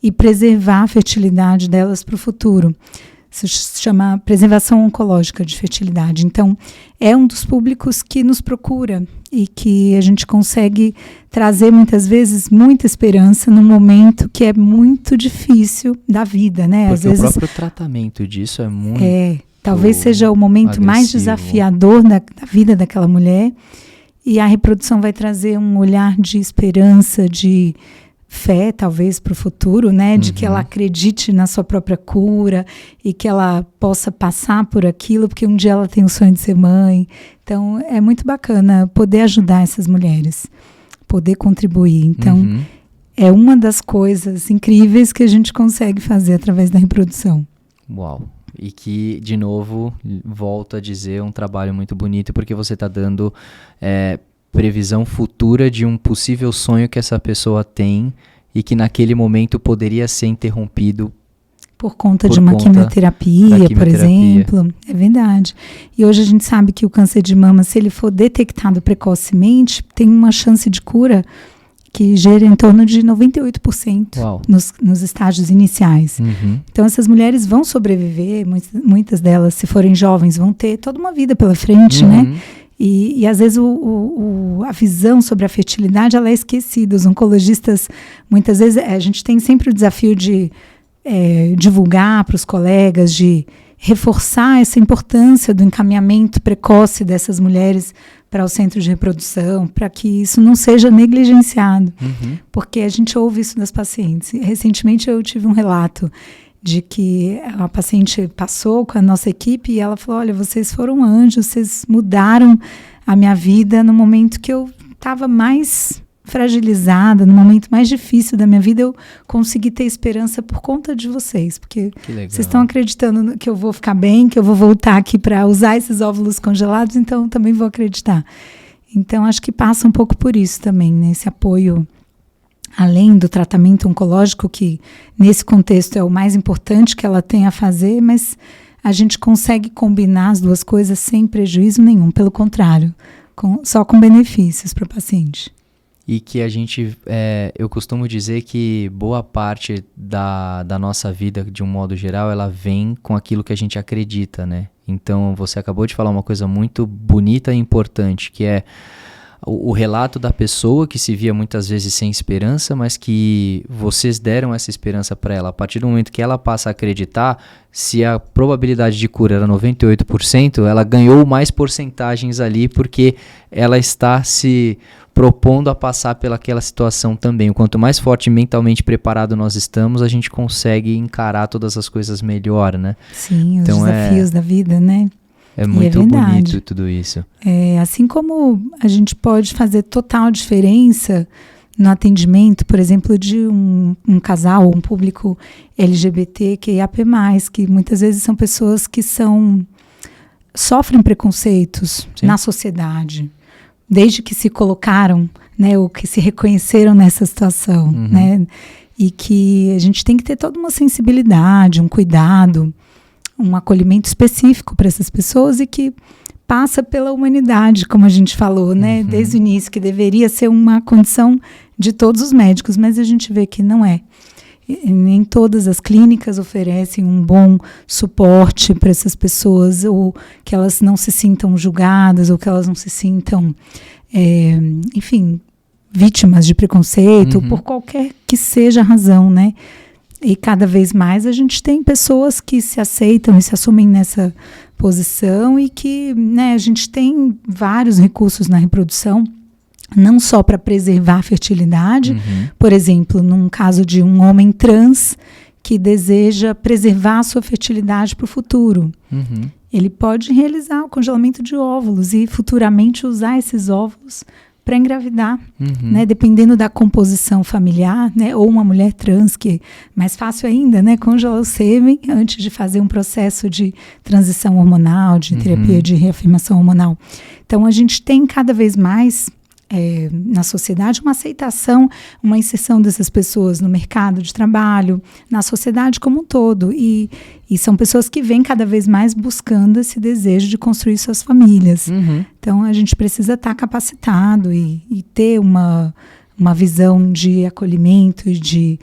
e preservar a fertilidade delas para o futuro. Isso se chama preservação oncológica de fertilidade. Então, é um dos públicos que nos procura e que a gente consegue trazer, muitas vezes, muita esperança num momento que é muito difícil da vida, né? Porque às vezes, o próprio tratamento disso é muito... Talvez seja o momento mais desafiador da vida daquela mulher, e a reprodução vai trazer um olhar de esperança, de fé, talvez, para o futuro, né? De que ela acredite na sua própria cura e que ela possa passar por aquilo, porque um dia ela tem o sonho de ser mãe. Então, é muito bacana poder ajudar essas mulheres, poder contribuir. Então, é uma das coisas incríveis que a gente consegue fazer através da reprodução. Uau! E que, de novo, volto a dizer, um trabalho muito bonito, porque você está dando previsão futura de um possível sonho que essa pessoa tem e que naquele momento poderia ser interrompido por conta de uma quimioterapia, por exemplo. É verdade. E hoje a gente sabe que o câncer de mama, se ele for detectado precocemente, tem uma chance de cura que gera em torno de 98% nos estágios iniciais. Então, essas mulheres vão sobreviver, muitas delas, se forem jovens, vão ter toda uma vida pela frente, né? E às vezes a visão sobre a fertilidade ela é esquecida. Os oncologistas, muitas vezes, a gente tem sempre o desafio de divulgar para os colegas, de reforçar essa importância do encaminhamento precoce dessas mulheres para o centro de reprodução, para que isso não seja negligenciado, porque a gente ouve isso das pacientes. Recentemente eu tive um relato de que a paciente passou com a nossa equipe e ela falou: olha, vocês foram anjos, vocês mudaram a minha vida no momento que eu estava mais fragilizada, no momento mais difícil da minha vida, eu consegui ter esperança por conta de vocês, porque vocês estão acreditando que eu vou ficar bem, que eu vou voltar aqui para usar esses óvulos congelados, então também vou acreditar. Então, acho que passa um pouco por isso também, né? Esse apoio, além do tratamento oncológico, que nesse contexto é o mais importante que ela tem a fazer, mas a gente consegue combinar as duas coisas sem prejuízo nenhum, pelo contrário, só com benefícios para o paciente. E que a gente, eu costumo dizer que boa parte da nossa vida, de um modo geral, ela vem com aquilo que a gente acredita, né? Então, você acabou de falar uma coisa muito bonita e importante, que é o relato da pessoa que se via muitas vezes sem esperança, mas que vocês deram essa esperança para ela. A partir do momento que ela passa a acreditar, se a probabilidade de cura era 98%, ela ganhou mais porcentagens ali, porque ela está se propondo a passar pelaquela situação também. Quanto mais forte e mentalmente preparado nós estamos, a gente consegue encarar todas as coisas melhor, né? Sim, então, os desafios da vida, né? É muito bonito tudo isso. Assim como a gente pode fazer total diferença no atendimento, por exemplo, de um casal ou um público LGBTQIAP+, que muitas vezes são pessoas que sofrem preconceitos na sociedade, desde que se colocaram, né, ou que se reconheceram nessa situação, né? E que a gente tem que ter toda uma sensibilidade, um cuidado, um acolhimento específico para essas pessoas e que passa pela humanidade, como a gente falou, né? Desde o início, que deveria ser uma condição de todos os médicos, mas a gente vê que não é. E nem todas as clínicas oferecem um bom suporte para essas pessoas, ou que elas não se sintam julgadas, ou que elas não se sintam, enfim, vítimas de preconceito, por qualquer que seja a razão, né? E cada vez mais a gente tem pessoas que se aceitam e se assumem nessa posição e que, né, a gente tem vários recursos na reprodução, não só para preservar a fertilidade, por exemplo, num caso de um homem trans que deseja preservar a sua fertilidade para o futuro. ele pode realizar o congelamento de óvulos e futuramente usar esses óvulos para engravidar, né? Dependendo da composição familiar, né? Ou uma mulher trans, que é mais fácil ainda, né? Congelar o sêmen antes de fazer um processo de transição hormonal, de terapia de reafirmação hormonal. Então, a gente tem cada vez mais na sociedade uma aceitação, uma inserção dessas pessoas no mercado de trabalho, na sociedade como um todo. E são pessoas que vêm cada vez mais buscando esse desejo de construir suas famílias. Então, a gente precisa estar capacitado e ter uma visão de acolhimento e de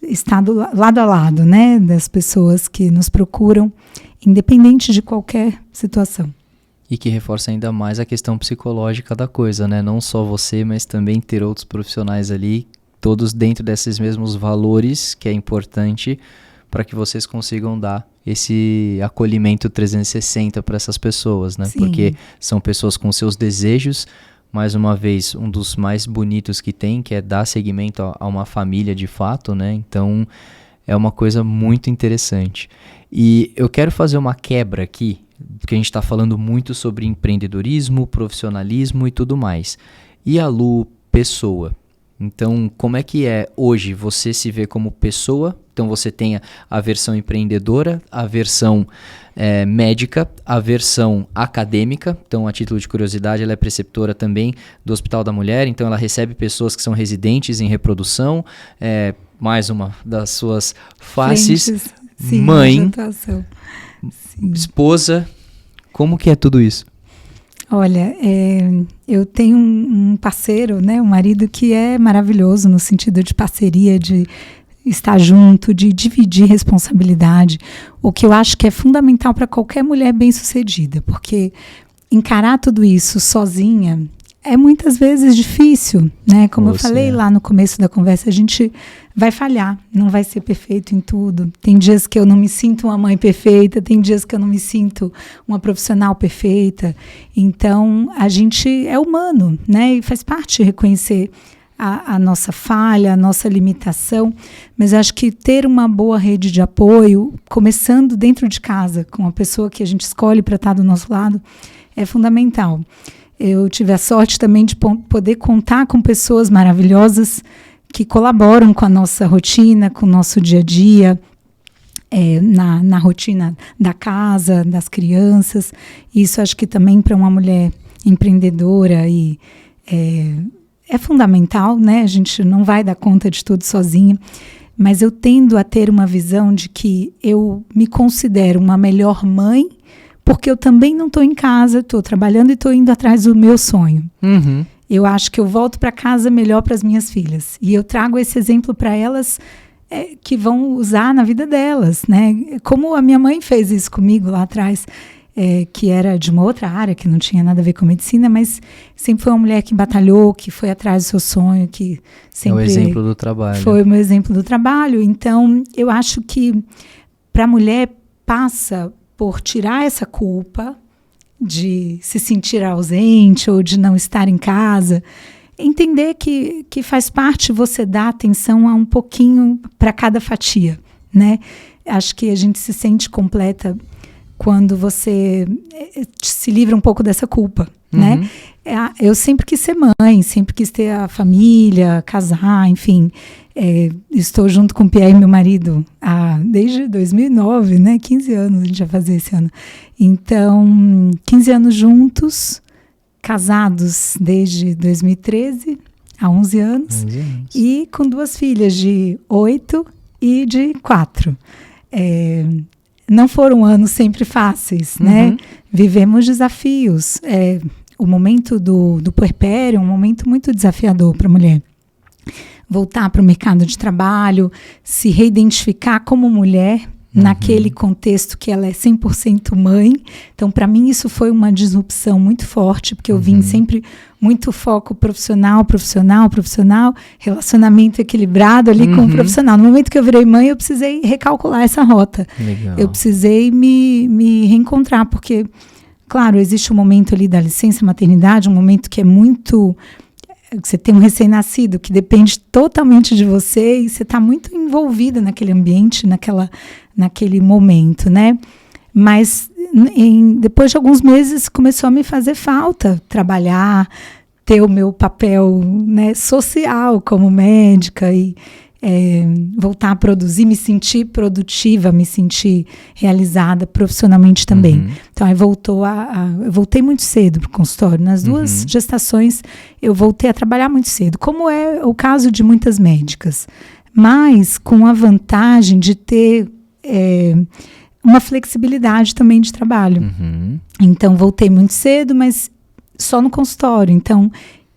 estar lado a lado, né, das pessoas que nos procuram, independente de qualquer situação. E que reforça ainda mais a questão psicológica da coisa, né? Não só você, mas também ter outros profissionais ali, todos dentro desses mesmos valores, que é importante para que vocês consigam dar esse acolhimento 360 para essas pessoas, né? Sim. Porque são pessoas com seus desejos, mais uma vez, um dos mais bonitos que tem, que é dar seguimento a uma família de fato, né? Então, é uma coisa muito interessante. E eu quero fazer uma quebra aqui, porque a gente está falando muito sobre empreendedorismo, profissionalismo e tudo mais. E a Lu, pessoa. Então, como é que é hoje você se vê como pessoa? Então, você tem a versão empreendedora, a versão médica, a versão acadêmica. Então, a título de curiosidade, ela é preceptora também do Hospital da Mulher. Então, ela recebe pessoas que são residentes em reprodução. Mais uma das suas faces. Frentes, sim, mãe, sim. esposa. Como que é tudo isso? Olha, eu tenho um parceiro, né, um marido que é maravilhoso no sentido de parceria, de estar junto, de dividir responsabilidade, o que eu acho que é fundamental para qualquer mulher bem-sucedida, porque encarar tudo isso sozinha é muitas vezes difícil, né? Como eu falei lá no começo da conversa, a gente vai falhar, não vai ser perfeito em tudo. Tem dias que eu não me sinto uma mãe perfeita, tem dias que eu não me sinto uma profissional perfeita. Então, a gente é humano, né? E faz parte reconhecer a nossa falha, a nossa limitação, mas acho que ter uma boa rede de apoio, começando dentro de casa, com a pessoa que a gente escolhe para estar do nosso lado, é fundamental. Eu tive a sorte também de poder contar com pessoas maravilhosas que colaboram com a nossa rotina, com o nosso dia a dia, na rotina da casa, das crianças. Isso acho que também para uma mulher empreendedora é fundamental, né? A gente não vai dar conta de tudo sozinha, mas eu tendo a ter uma visão de que eu me considero uma melhor mãe, porque eu também não estou em casa, estou trabalhando e estou indo atrás do meu sonho. Eu acho que eu volto para casa melhor para as minhas filhas. E eu trago esse exemplo para elas que vão usar na vida delas, né? Como a minha mãe fez isso comigo lá atrás, que era de uma outra área, que não tinha nada a ver com medicina, mas sempre foi uma mulher que batalhou, que foi atrás do seu sonho, que sempre... É o exemplo do trabalho. Foi o meu exemplo do trabalho. Então, eu acho que para a mulher passa por tirar essa culpa de se sentir ausente ou de não estar em casa, entender que faz parte você dar atenção a um pouquinho para cada fatia, né? Acho que a gente se sente completa quando você se livra um pouco dessa culpa, né? Eu sempre quis ser mãe, sempre quis ter a família, casar, enfim. Estou junto com o Pierre, meu marido, desde 2009, né? 15 anos a gente vai fazer esse ano. Então, 15 anos juntos, casados desde 2013, há 11 anos. E com 2 filhas de 8 e de 4. Não foram anos sempre fáceis, né? Vivemos desafios. O momento do puerpério é um momento muito desafiador para a mulher. Voltar para o mercado de trabalho, se reidentificar como mulher naquele contexto que ela é 100% mãe. Então, para mim, isso foi uma disrupção muito forte, porque eu vim sempre muito foco profissional, relacionamento equilibrado ali com o profissional. No momento que eu virei mãe, eu precisei recalcular essa rota. Legal. Eu precisei me reencontrar, porque, claro, existe um momento ali da licença maternidade, um momento que é muito... Você tem um recém-nascido que depende totalmente de você e você está muito envolvida naquele ambiente, naquele momento, né? Mas depois de alguns meses começou a me fazer falta trabalhar, ter o meu papel, né, social como médica e voltar a produzir, me sentir produtiva, me sentir realizada profissionalmente também. Então, aí eu voltei muito cedo para o consultório. Nas 2 gestações, eu voltei a trabalhar muito cedo, como é o caso de muitas médicas, mas com a vantagem de ter uma flexibilidade também de trabalho. Então, voltei muito cedo, mas só no consultório. Então,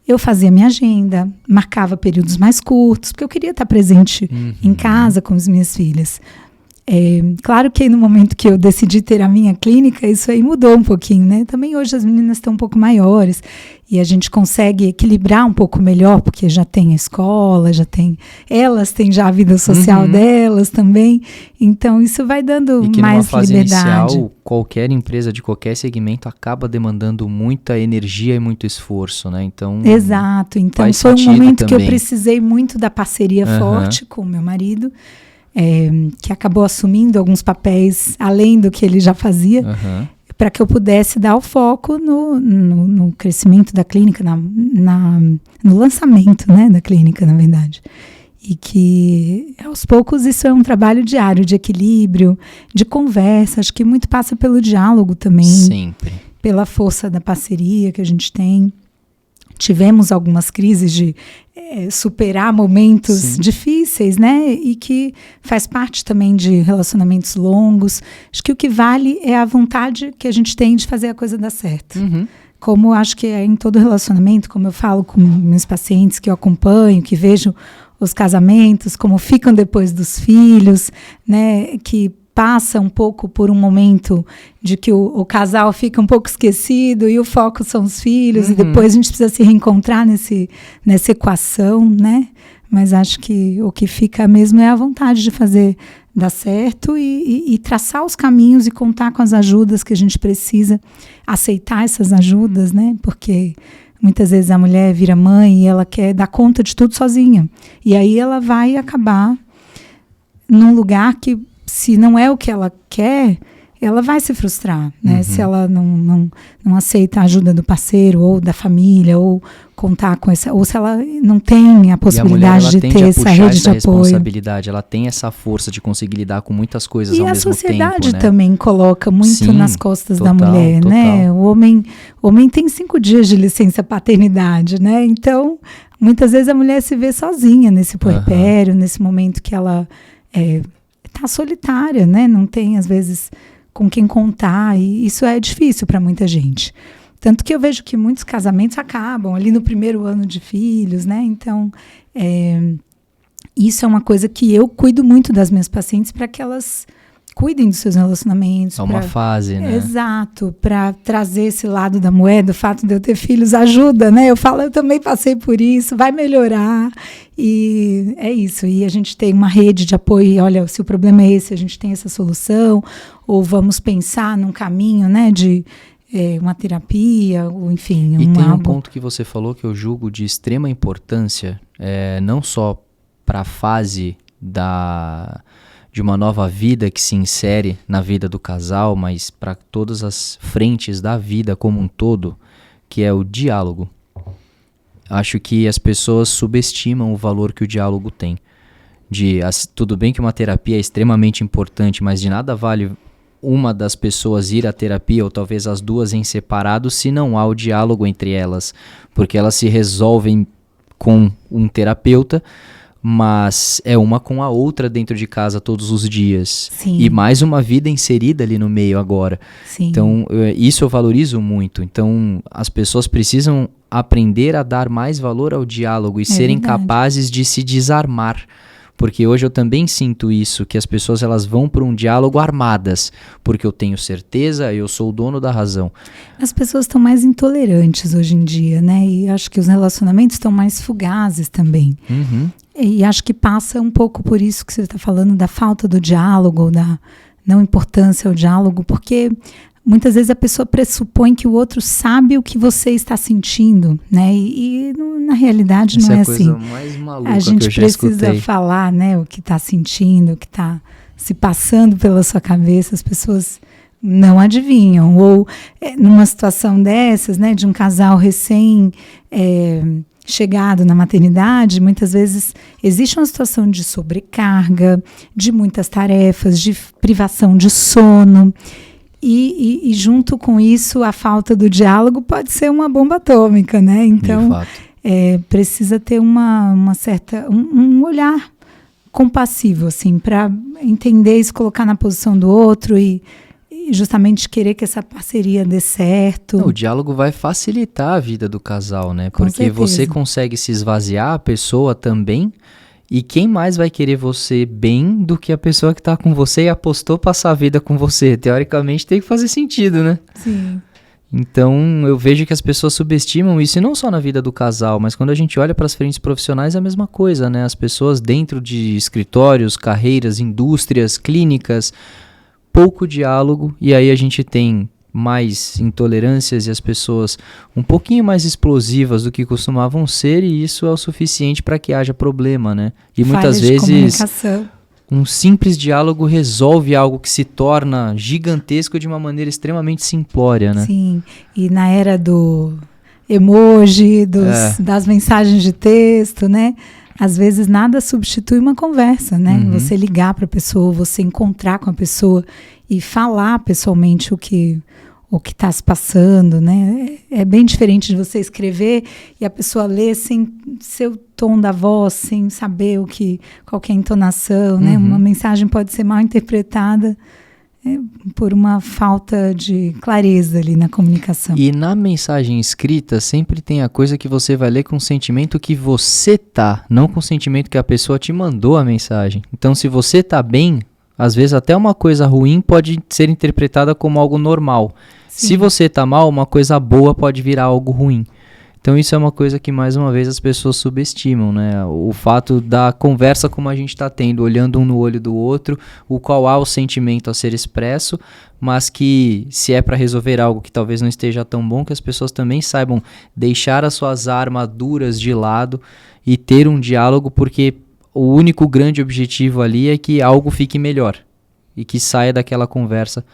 eu fazia minha agenda, marcava períodos mais curtos, porque eu queria estar presente em casa com as minhas filhas. Claro que no momento que eu decidi ter a minha clínica, isso aí mudou um pouquinho, né? Também hoje as meninas estão um pouco maiores e a gente consegue equilibrar um pouco melhor, porque já tem a escola, elas têm já a vida social delas também, então isso vai dando e que mais numa fase liberdade. Inicial, qualquer empresa de qualquer segmento acaba demandando muita energia e muito esforço, né? Então, exato, então foi um momento que eu precisei muito da parceria forte com o meu marido, que acabou assumindo alguns papéis além do que ele já fazia, para que eu pudesse dar o foco no crescimento da clínica, no lançamento, né, da clínica, na verdade. E que, aos poucos, isso é um trabalho diário de equilíbrio, de conversa, acho que muito passa pelo diálogo também. Sempre. Pela força da parceria que a gente tem. Tivemos algumas crises de superar momentos difíceis, né? E que faz parte também de relacionamentos longos. Acho que o que vale é a vontade que a gente tem de fazer a coisa dar certo. Como acho que é em todo relacionamento, como eu falo com meus pacientes que eu acompanho, que vejo os casamentos, como ficam depois dos filhos, né? Que passa um pouco por um momento de que o casal fica um pouco esquecido e o foco são os filhos, e depois a gente precisa se reencontrar nessa equação, né? Mas acho que o que fica mesmo é a vontade de fazer dar certo e traçar os caminhos e contar com as ajudas que a gente precisa, aceitar essas ajudas, né? Porque muitas vezes a mulher vira mãe e ela quer dar conta de tudo sozinha. E aí ela vai acabar num lugar que, se não é o que ela quer, ela vai se frustrar, né? Se ela não aceita a ajuda do parceiro ou da família, ou contar com essa, ou se ela não tem a possibilidade de ter essa rede de apoio. Responsabilidade, ela tem essa força de conseguir lidar com muitas coisas ao mesmo tempo. E a sociedade também coloca muito nas costas da mulher, né? O homem tem 5 dias de licença paternidade, né? Então, muitas vezes a mulher se vê sozinha nesse puerpério, nesse momento que ela tá solitária, né? Não tem, às vezes, com quem contar, e isso é difícil para muita gente. Tanto que eu vejo que muitos casamentos acabam ali no primeiro ano de filhos, né? Então, isso é uma coisa que eu cuido muito das minhas pacientes, para que elas cuidem dos seus relacionamentos. É uma fase, né? Exato, para trazer esse lado da moeda. O fato de eu ter filhos ajuda, né? Eu falo, eu também passei por isso, vai melhorar. E é isso. E a gente tem uma rede de apoio. E olha, se o problema é esse, a gente tem essa solução. Ou vamos pensar num caminho, né? De uma terapia, ou enfim. E tem um ponto que você falou que eu julgo de extrema importância, não só para a fase de uma nova vida que se insere na vida do casal, mas para todas as frentes da vida como um todo, que é o diálogo. Acho que as pessoas subestimam o valor que o diálogo tem. Tudo bem que uma terapia é extremamente importante, mas de nada vale uma das pessoas ir à terapia, ou talvez as duas em separado, se não há o diálogo entre elas, porque elas se resolvem com um terapeuta, mas é uma com a outra dentro de casa todos os dias. Sim. E mais uma vida inserida ali no meio agora. Sim. Então, isso eu valorizo muito. Então, as pessoas precisam aprender a dar mais valor ao diálogo e serem capazes de se desarmar. Porque hoje eu também sinto isso, que as pessoas elas vão para um diálogo armadas, porque eu tenho certeza, eu sou o dono da razão. As pessoas estão mais intolerantes hoje em dia, né? E acho que os relacionamentos estão mais fugazes também. E acho que passa um pouco por isso que você está falando, da falta do diálogo, da não importância ao diálogo, porque muitas vezes a pessoa pressupõe que o outro sabe o que você está sentindo, né? E na realidade não é assim. Essa é a coisa mais maluca a gente que eu já precisa escutei. falar, né, o que está sentindo, o que está se passando pela sua cabeça. As pessoas não adivinham. Ou numa situação dessas, né, de um casal chegado na maternidade, muitas vezes existe uma situação de sobrecarga, de muitas tarefas, de privação de sono, e junto com isso, a falta do diálogo pode ser uma bomba atômica, né? Então, precisa ter um olhar compassivo, assim, para entender e se colocar na posição do outro e justamente querer que essa parceria dê certo. O diálogo vai facilitar a vida do casal, né? Porque você consegue se esvaziar, a pessoa também, e quem mais vai querer você bem do que a pessoa que está com você e apostou passar a vida com você? Teoricamente tem que fazer sentido, né? Sim. Então eu vejo que as pessoas subestimam isso, e não só na vida do casal, mas quando a gente olha para as frentes profissionais é a mesma coisa, né? As pessoas dentro de escritórios, carreiras, indústrias, clínicas, pouco diálogo, e aí a gente tem mais intolerâncias e as pessoas um pouquinho mais explosivas do que costumavam ser, e isso é o suficiente para que haja problema, né? E muitas vezes um simples diálogo resolve algo que se torna gigantesco de uma maneira extremamente simplória, né? Sim, e na era do emoji, das mensagens de texto, né? Às vezes nada substitui uma conversa, né? Uhum. Você ligar para a pessoa, você encontrar com a pessoa e falar pessoalmente o que está se passando, né? É bem diferente de você escrever e a pessoa ler sem seu tom da voz, sem saber qual que é a entonação, né? Uma mensagem pode ser mal interpretada por uma falta de clareza ali na comunicação. E na mensagem escrita sempre tem a coisa que você vai ler com o sentimento que você tá, não com o sentimento que a pessoa te mandou a mensagem. Então, se você tá bem, às vezes até uma coisa ruim pode ser interpretada como algo normal. Sim. Se você tá mal, uma coisa boa pode virar algo ruim. Então isso é uma coisa que, mais uma vez, as pessoas subestimam, né? O fato da conversa como a gente está tendo, olhando um no olho do outro, o qual há o sentimento a ser expresso, mas que, se é para resolver algo que talvez não esteja tão bom, que as pessoas também saibam deixar as suas armaduras de lado e ter um diálogo, porque o único grande objetivo ali é que algo fique melhor e que saia daquela conversa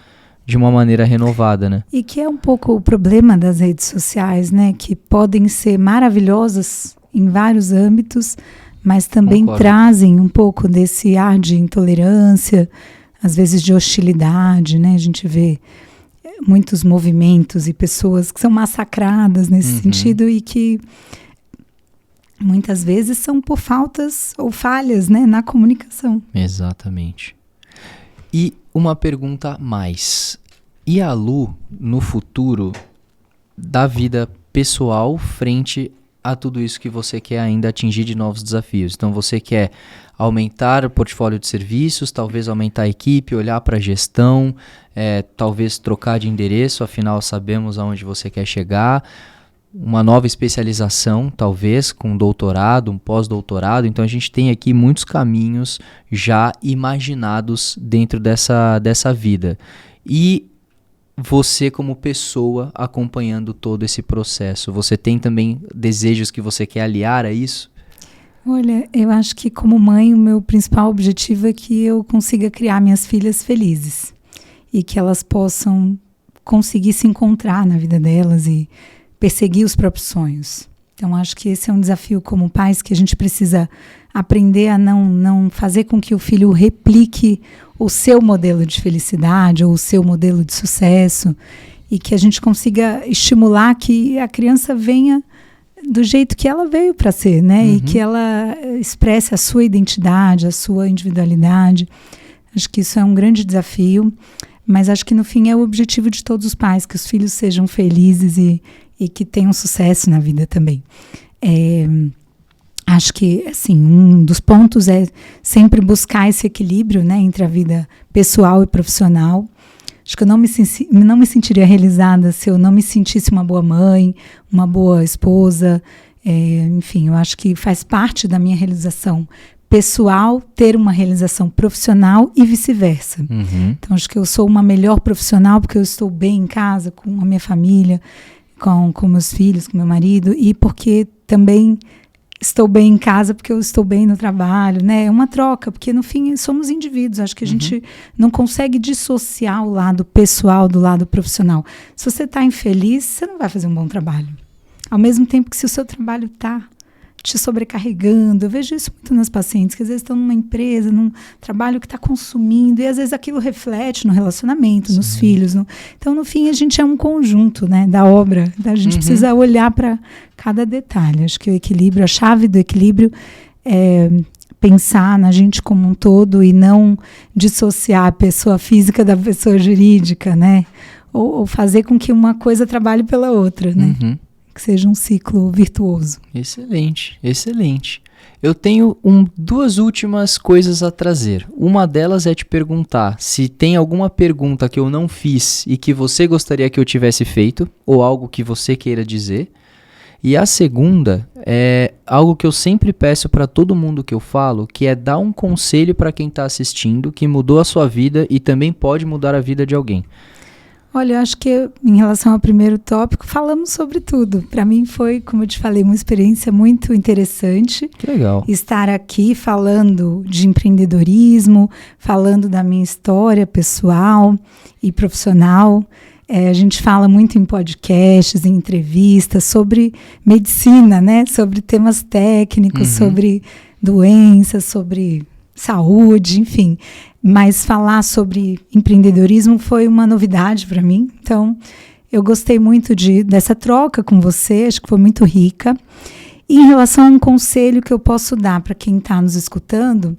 de uma maneira renovada, né? E que é um pouco o problema das redes sociais, né? Que podem ser maravilhosas em vários âmbitos, mas também trazem um pouco desse ar de intolerância, às vezes de hostilidade, né? A gente vê muitos movimentos e pessoas que são massacradas nesse sentido e que muitas vezes são por faltas ou falhas, né, na comunicação. Exatamente. E uma pergunta a mais. E a Lu, no futuro, da vida pessoal frente a tudo isso que você quer ainda atingir de novos desafios? Então você quer aumentar o portfólio de serviços, talvez aumentar a equipe, olhar para a gestão, talvez trocar de endereço, afinal sabemos aonde você quer chegar, uma nova especialização, talvez com um doutorado, um pós-doutorado. Então a gente tem aqui muitos caminhos já imaginados dentro dessa vida. E você como pessoa acompanhando todo esse processo, você tem também desejos que você quer aliar a isso? Olha, eu acho que como mãe o meu principal objetivo é que eu consiga criar minhas filhas felizes e que elas possam conseguir se encontrar na vida delas e perseguir os próprios sonhos. Então, acho que esse é um desafio como pais, que a gente precisa aprender a não fazer com que o filho replique o seu modelo de felicidade ou o seu modelo de sucesso, e que a gente consiga estimular que a criança venha do jeito que ela veio para ser, né? E que ela expresse a sua identidade, a sua individualidade. Acho que isso é um grande desafio, mas acho que no fim é o objetivo de todos os pais, que os filhos sejam felizes e que tenham sucesso na vida também. Acho que, assim, um dos pontos é sempre buscar esse equilíbrio, né, entre a vida pessoal e profissional. Acho que eu não me sentiria realizada se eu não me sentisse uma boa mãe, uma boa esposa. Enfim, eu acho que faz parte da minha realização pessoal ter uma realização profissional e vice-versa. Então, acho que eu sou uma melhor profissional porque eu estou bem em casa, com a minha família, com meus filhos, com meu marido, e porque também estou bem em casa porque eu estou bem no trabalho, né? É uma troca, porque no fim somos indivíduos. Acho que a gente não consegue dissociar o lado pessoal do lado profissional. Se você está infeliz, você não vai fazer um bom trabalho. Ao mesmo tempo que se o seu trabalho está te sobrecarregando, eu vejo isso muito nas pacientes, que às vezes estão numa empresa, num trabalho que está consumindo, e às vezes aquilo reflete no relacionamento, nos filhos. Então, no fim, a gente é um conjunto, né, da obra. A gente precisa olhar para cada detalhe. Acho que o equilíbrio, a chave do equilíbrio é pensar na gente como um todo e não dissociar a pessoa física da pessoa jurídica, né? Ou fazer com que uma coisa trabalhe pela outra, né? Que seja um ciclo virtuoso. Excelente, excelente. Eu tenho duas últimas coisas a trazer. Uma delas é te perguntar se tem alguma pergunta que eu não fiz e que você gostaria que eu tivesse feito, ou algo que você queira dizer. E a segunda é algo que eu sempre peço para todo mundo que eu falo, que é dar um conselho para quem está assistindo, que mudou a sua vida e também pode mudar a vida de alguém. Olha, eu acho que em relação ao primeiro tópico, falamos sobre tudo. Para mim foi, como eu te falei, uma experiência muito interessante. Que legal. Estar aqui falando de empreendedorismo, falando da minha história pessoal e profissional. A gente fala muito em podcasts, em entrevistas, sobre medicina, né? Sobre temas técnicos, sobre doenças, sobre saúde, enfim. Mas falar sobre empreendedorismo foi uma novidade para mim. Então, eu gostei muito dessa troca com você, acho que foi muito rica. E em relação a um conselho que eu posso dar para quem está nos escutando,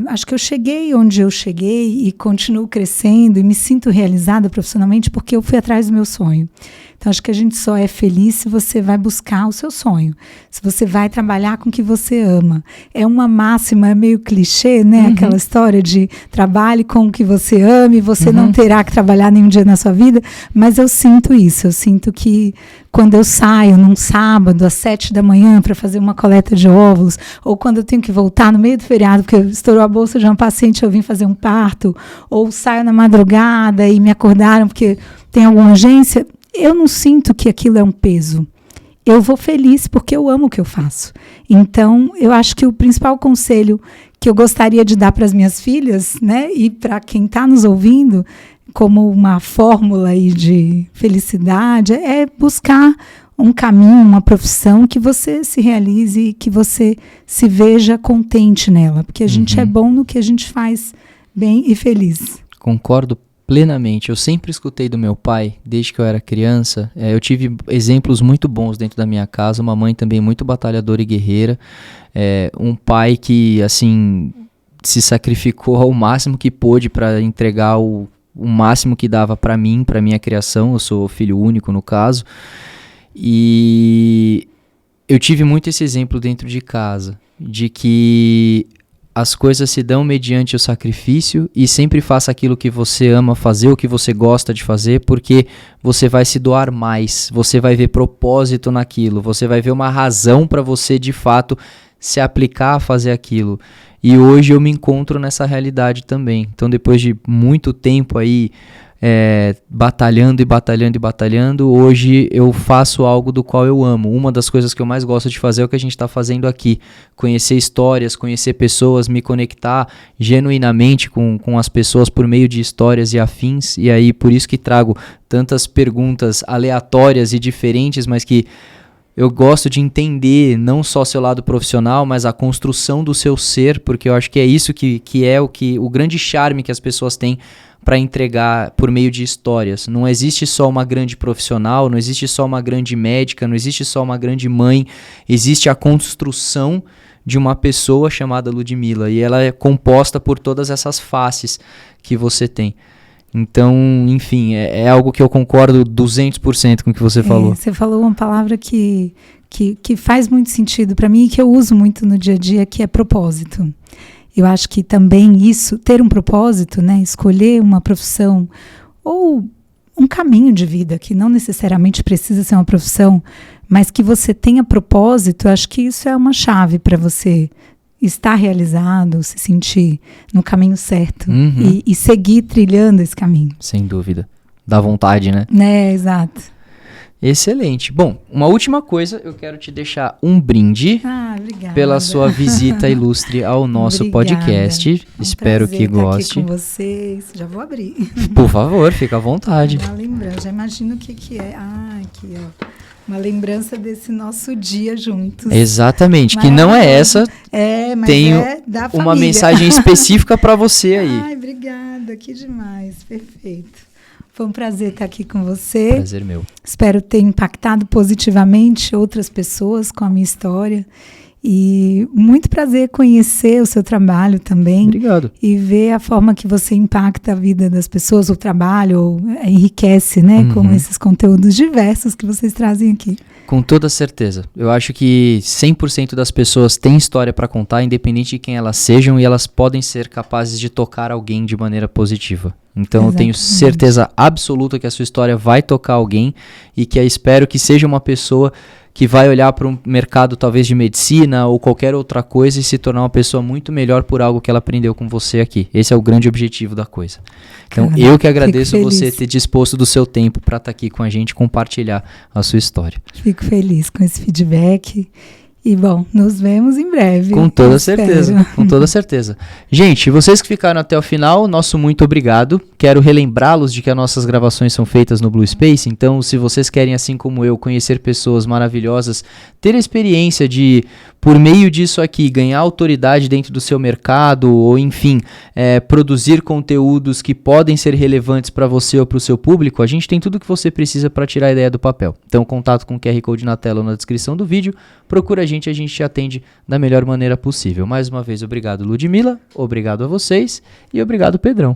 acho que eu cheguei onde eu cheguei e continuo crescendo e me sinto realizada profissionalmente porque eu fui atrás do meu sonho. Então, acho que a gente só é feliz se você vai buscar o seu sonho, se você vai trabalhar com o que você ama. É uma máxima, é meio clichê, né? Aquela história de trabalhe com o que você ama e você não terá que trabalhar nenhum dia na sua vida, mas eu sinto isso, eu sinto que quando eu saio num sábado às 7 da manhã para fazer uma coleta de óvulos, ou quando eu tenho que voltar no meio do feriado porque estourou a bolsa de uma paciente e eu vim fazer um parto, ou saio na madrugada e me acordaram porque tem alguma urgência, eu não sinto que aquilo é um peso. Eu vou feliz porque eu amo o que eu faço. Então, eu acho que o principal conselho que eu gostaria de dar para as minhas filhas, né, e para quem está nos ouvindo, como uma fórmula aí de felicidade, é buscar um caminho, uma profissão que você se realize e que você se veja contente nela. Porque a gente é bom no que a gente faz bem e feliz. Concordo plenamente. Eu sempre escutei do meu pai, desde que eu era criança. Eu tive exemplos muito bons dentro da minha casa, uma mãe também muito batalhadora e guerreira, um pai que, assim, se sacrificou ao máximo que pôde para entregar o máximo que dava para mim, para minha criação. Eu sou filho único, no caso, e eu tive muito esse exemplo dentro de casa, de que as coisas se dão mediante o sacrifício, e sempre faça aquilo que você ama fazer, o que você gosta de fazer, porque você vai se doar mais, você vai ver propósito naquilo, você vai ver uma razão para você de fato se aplicar a fazer aquilo. E hoje eu me encontro nessa realidade também. Então, depois de muito tempo aí batalhando, hoje eu faço algo do qual eu amo. Uma das coisas que eu mais gosto de fazer é o que a gente está fazendo aqui. Conhecer histórias, conhecer pessoas, me conectar genuinamente com as pessoas por meio de histórias e afins. E aí, por isso que trago tantas perguntas aleatórias e diferentes, mas que eu gosto de entender não só seu lado profissional, mas a construção do seu ser, porque eu acho que é isso que é o grande charme que as pessoas têm para entregar por meio de histórias. Não existe só uma grande profissional, não existe só uma grande médica, não existe só uma grande mãe, existe a construção de uma pessoa chamada Ludmila, e ela é composta por todas essas faces que você tem. Então, enfim, é algo que eu concordo 200% com o que você falou. Você falou uma palavra que faz muito sentido para mim e que eu uso muito no dia a dia, que é propósito. Eu acho que também isso, ter um propósito, né, escolher uma profissão ou um caminho de vida, que não necessariamente precisa ser uma profissão, mas que você tenha propósito, eu acho que isso é uma chave para você estar realizado, se sentir no caminho certo e seguir trilhando esse caminho. Sem dúvida. Dá vontade, né? Exato. Excelente. Bom, uma última coisa, eu quero te deixar um brinde obrigada. pela sua visita ilustre ao nosso podcast. Espero que goste. Aqui com vocês. Já vou abrir. Por favor, fica à vontade. Uma lembrança, já imagino o que é. Aqui, ó. Uma lembrança desse nosso dia juntos. Exatamente, que não é essa. Mas tenho da uma família. mensagem específica para você aí. Ai, obrigada, que demais, perfeito. Foi um prazer estar aqui com você. Prazer meu. Espero ter impactado positivamente outras pessoas com a minha história. E muito prazer conhecer o seu trabalho também. Obrigado. E ver a forma que você impacta a vida das pessoas, o trabalho, enriquece, né? Com esses conteúdos diversos que vocês trazem aqui. Com toda certeza. Eu acho que 100% das pessoas têm história para contar, independente de quem elas sejam, e elas podem ser capazes de tocar alguém de maneira positiva. Então eu tenho certeza absoluta que a sua história vai tocar alguém e que eu espero que seja uma pessoa que vai olhar para um mercado talvez de medicina ou qualquer outra coisa e se tornar uma pessoa muito melhor por algo que ela aprendeu com você aqui. Esse é o grande objetivo da coisa. Então eu que agradeço você ter disposto do seu tempo para estar aqui com a gente e compartilhar a sua história. Fico feliz com esse feedback. E bom, nos vemos em breve. Com toda certeza, com toda certeza. Gente, vocês que ficaram até o final, nosso muito obrigado. Quero relembrá-los de que as nossas gravações são feitas no Blue Space, então se vocês querem, assim como eu, conhecer pessoas maravilhosas, ter a experiência de, por meio disso aqui, ganhar autoridade dentro do seu mercado, ou enfim, produzir conteúdos que podem ser relevantes para você ou para o seu público, a gente tem tudo que você precisa para tirar a ideia do papel. Então, contato com o QR Code na tela ou na descrição do vídeo, procura a gente te atende da melhor maneira possível. Mais uma vez, obrigado Ludmila, obrigado a vocês e obrigado Pedrão.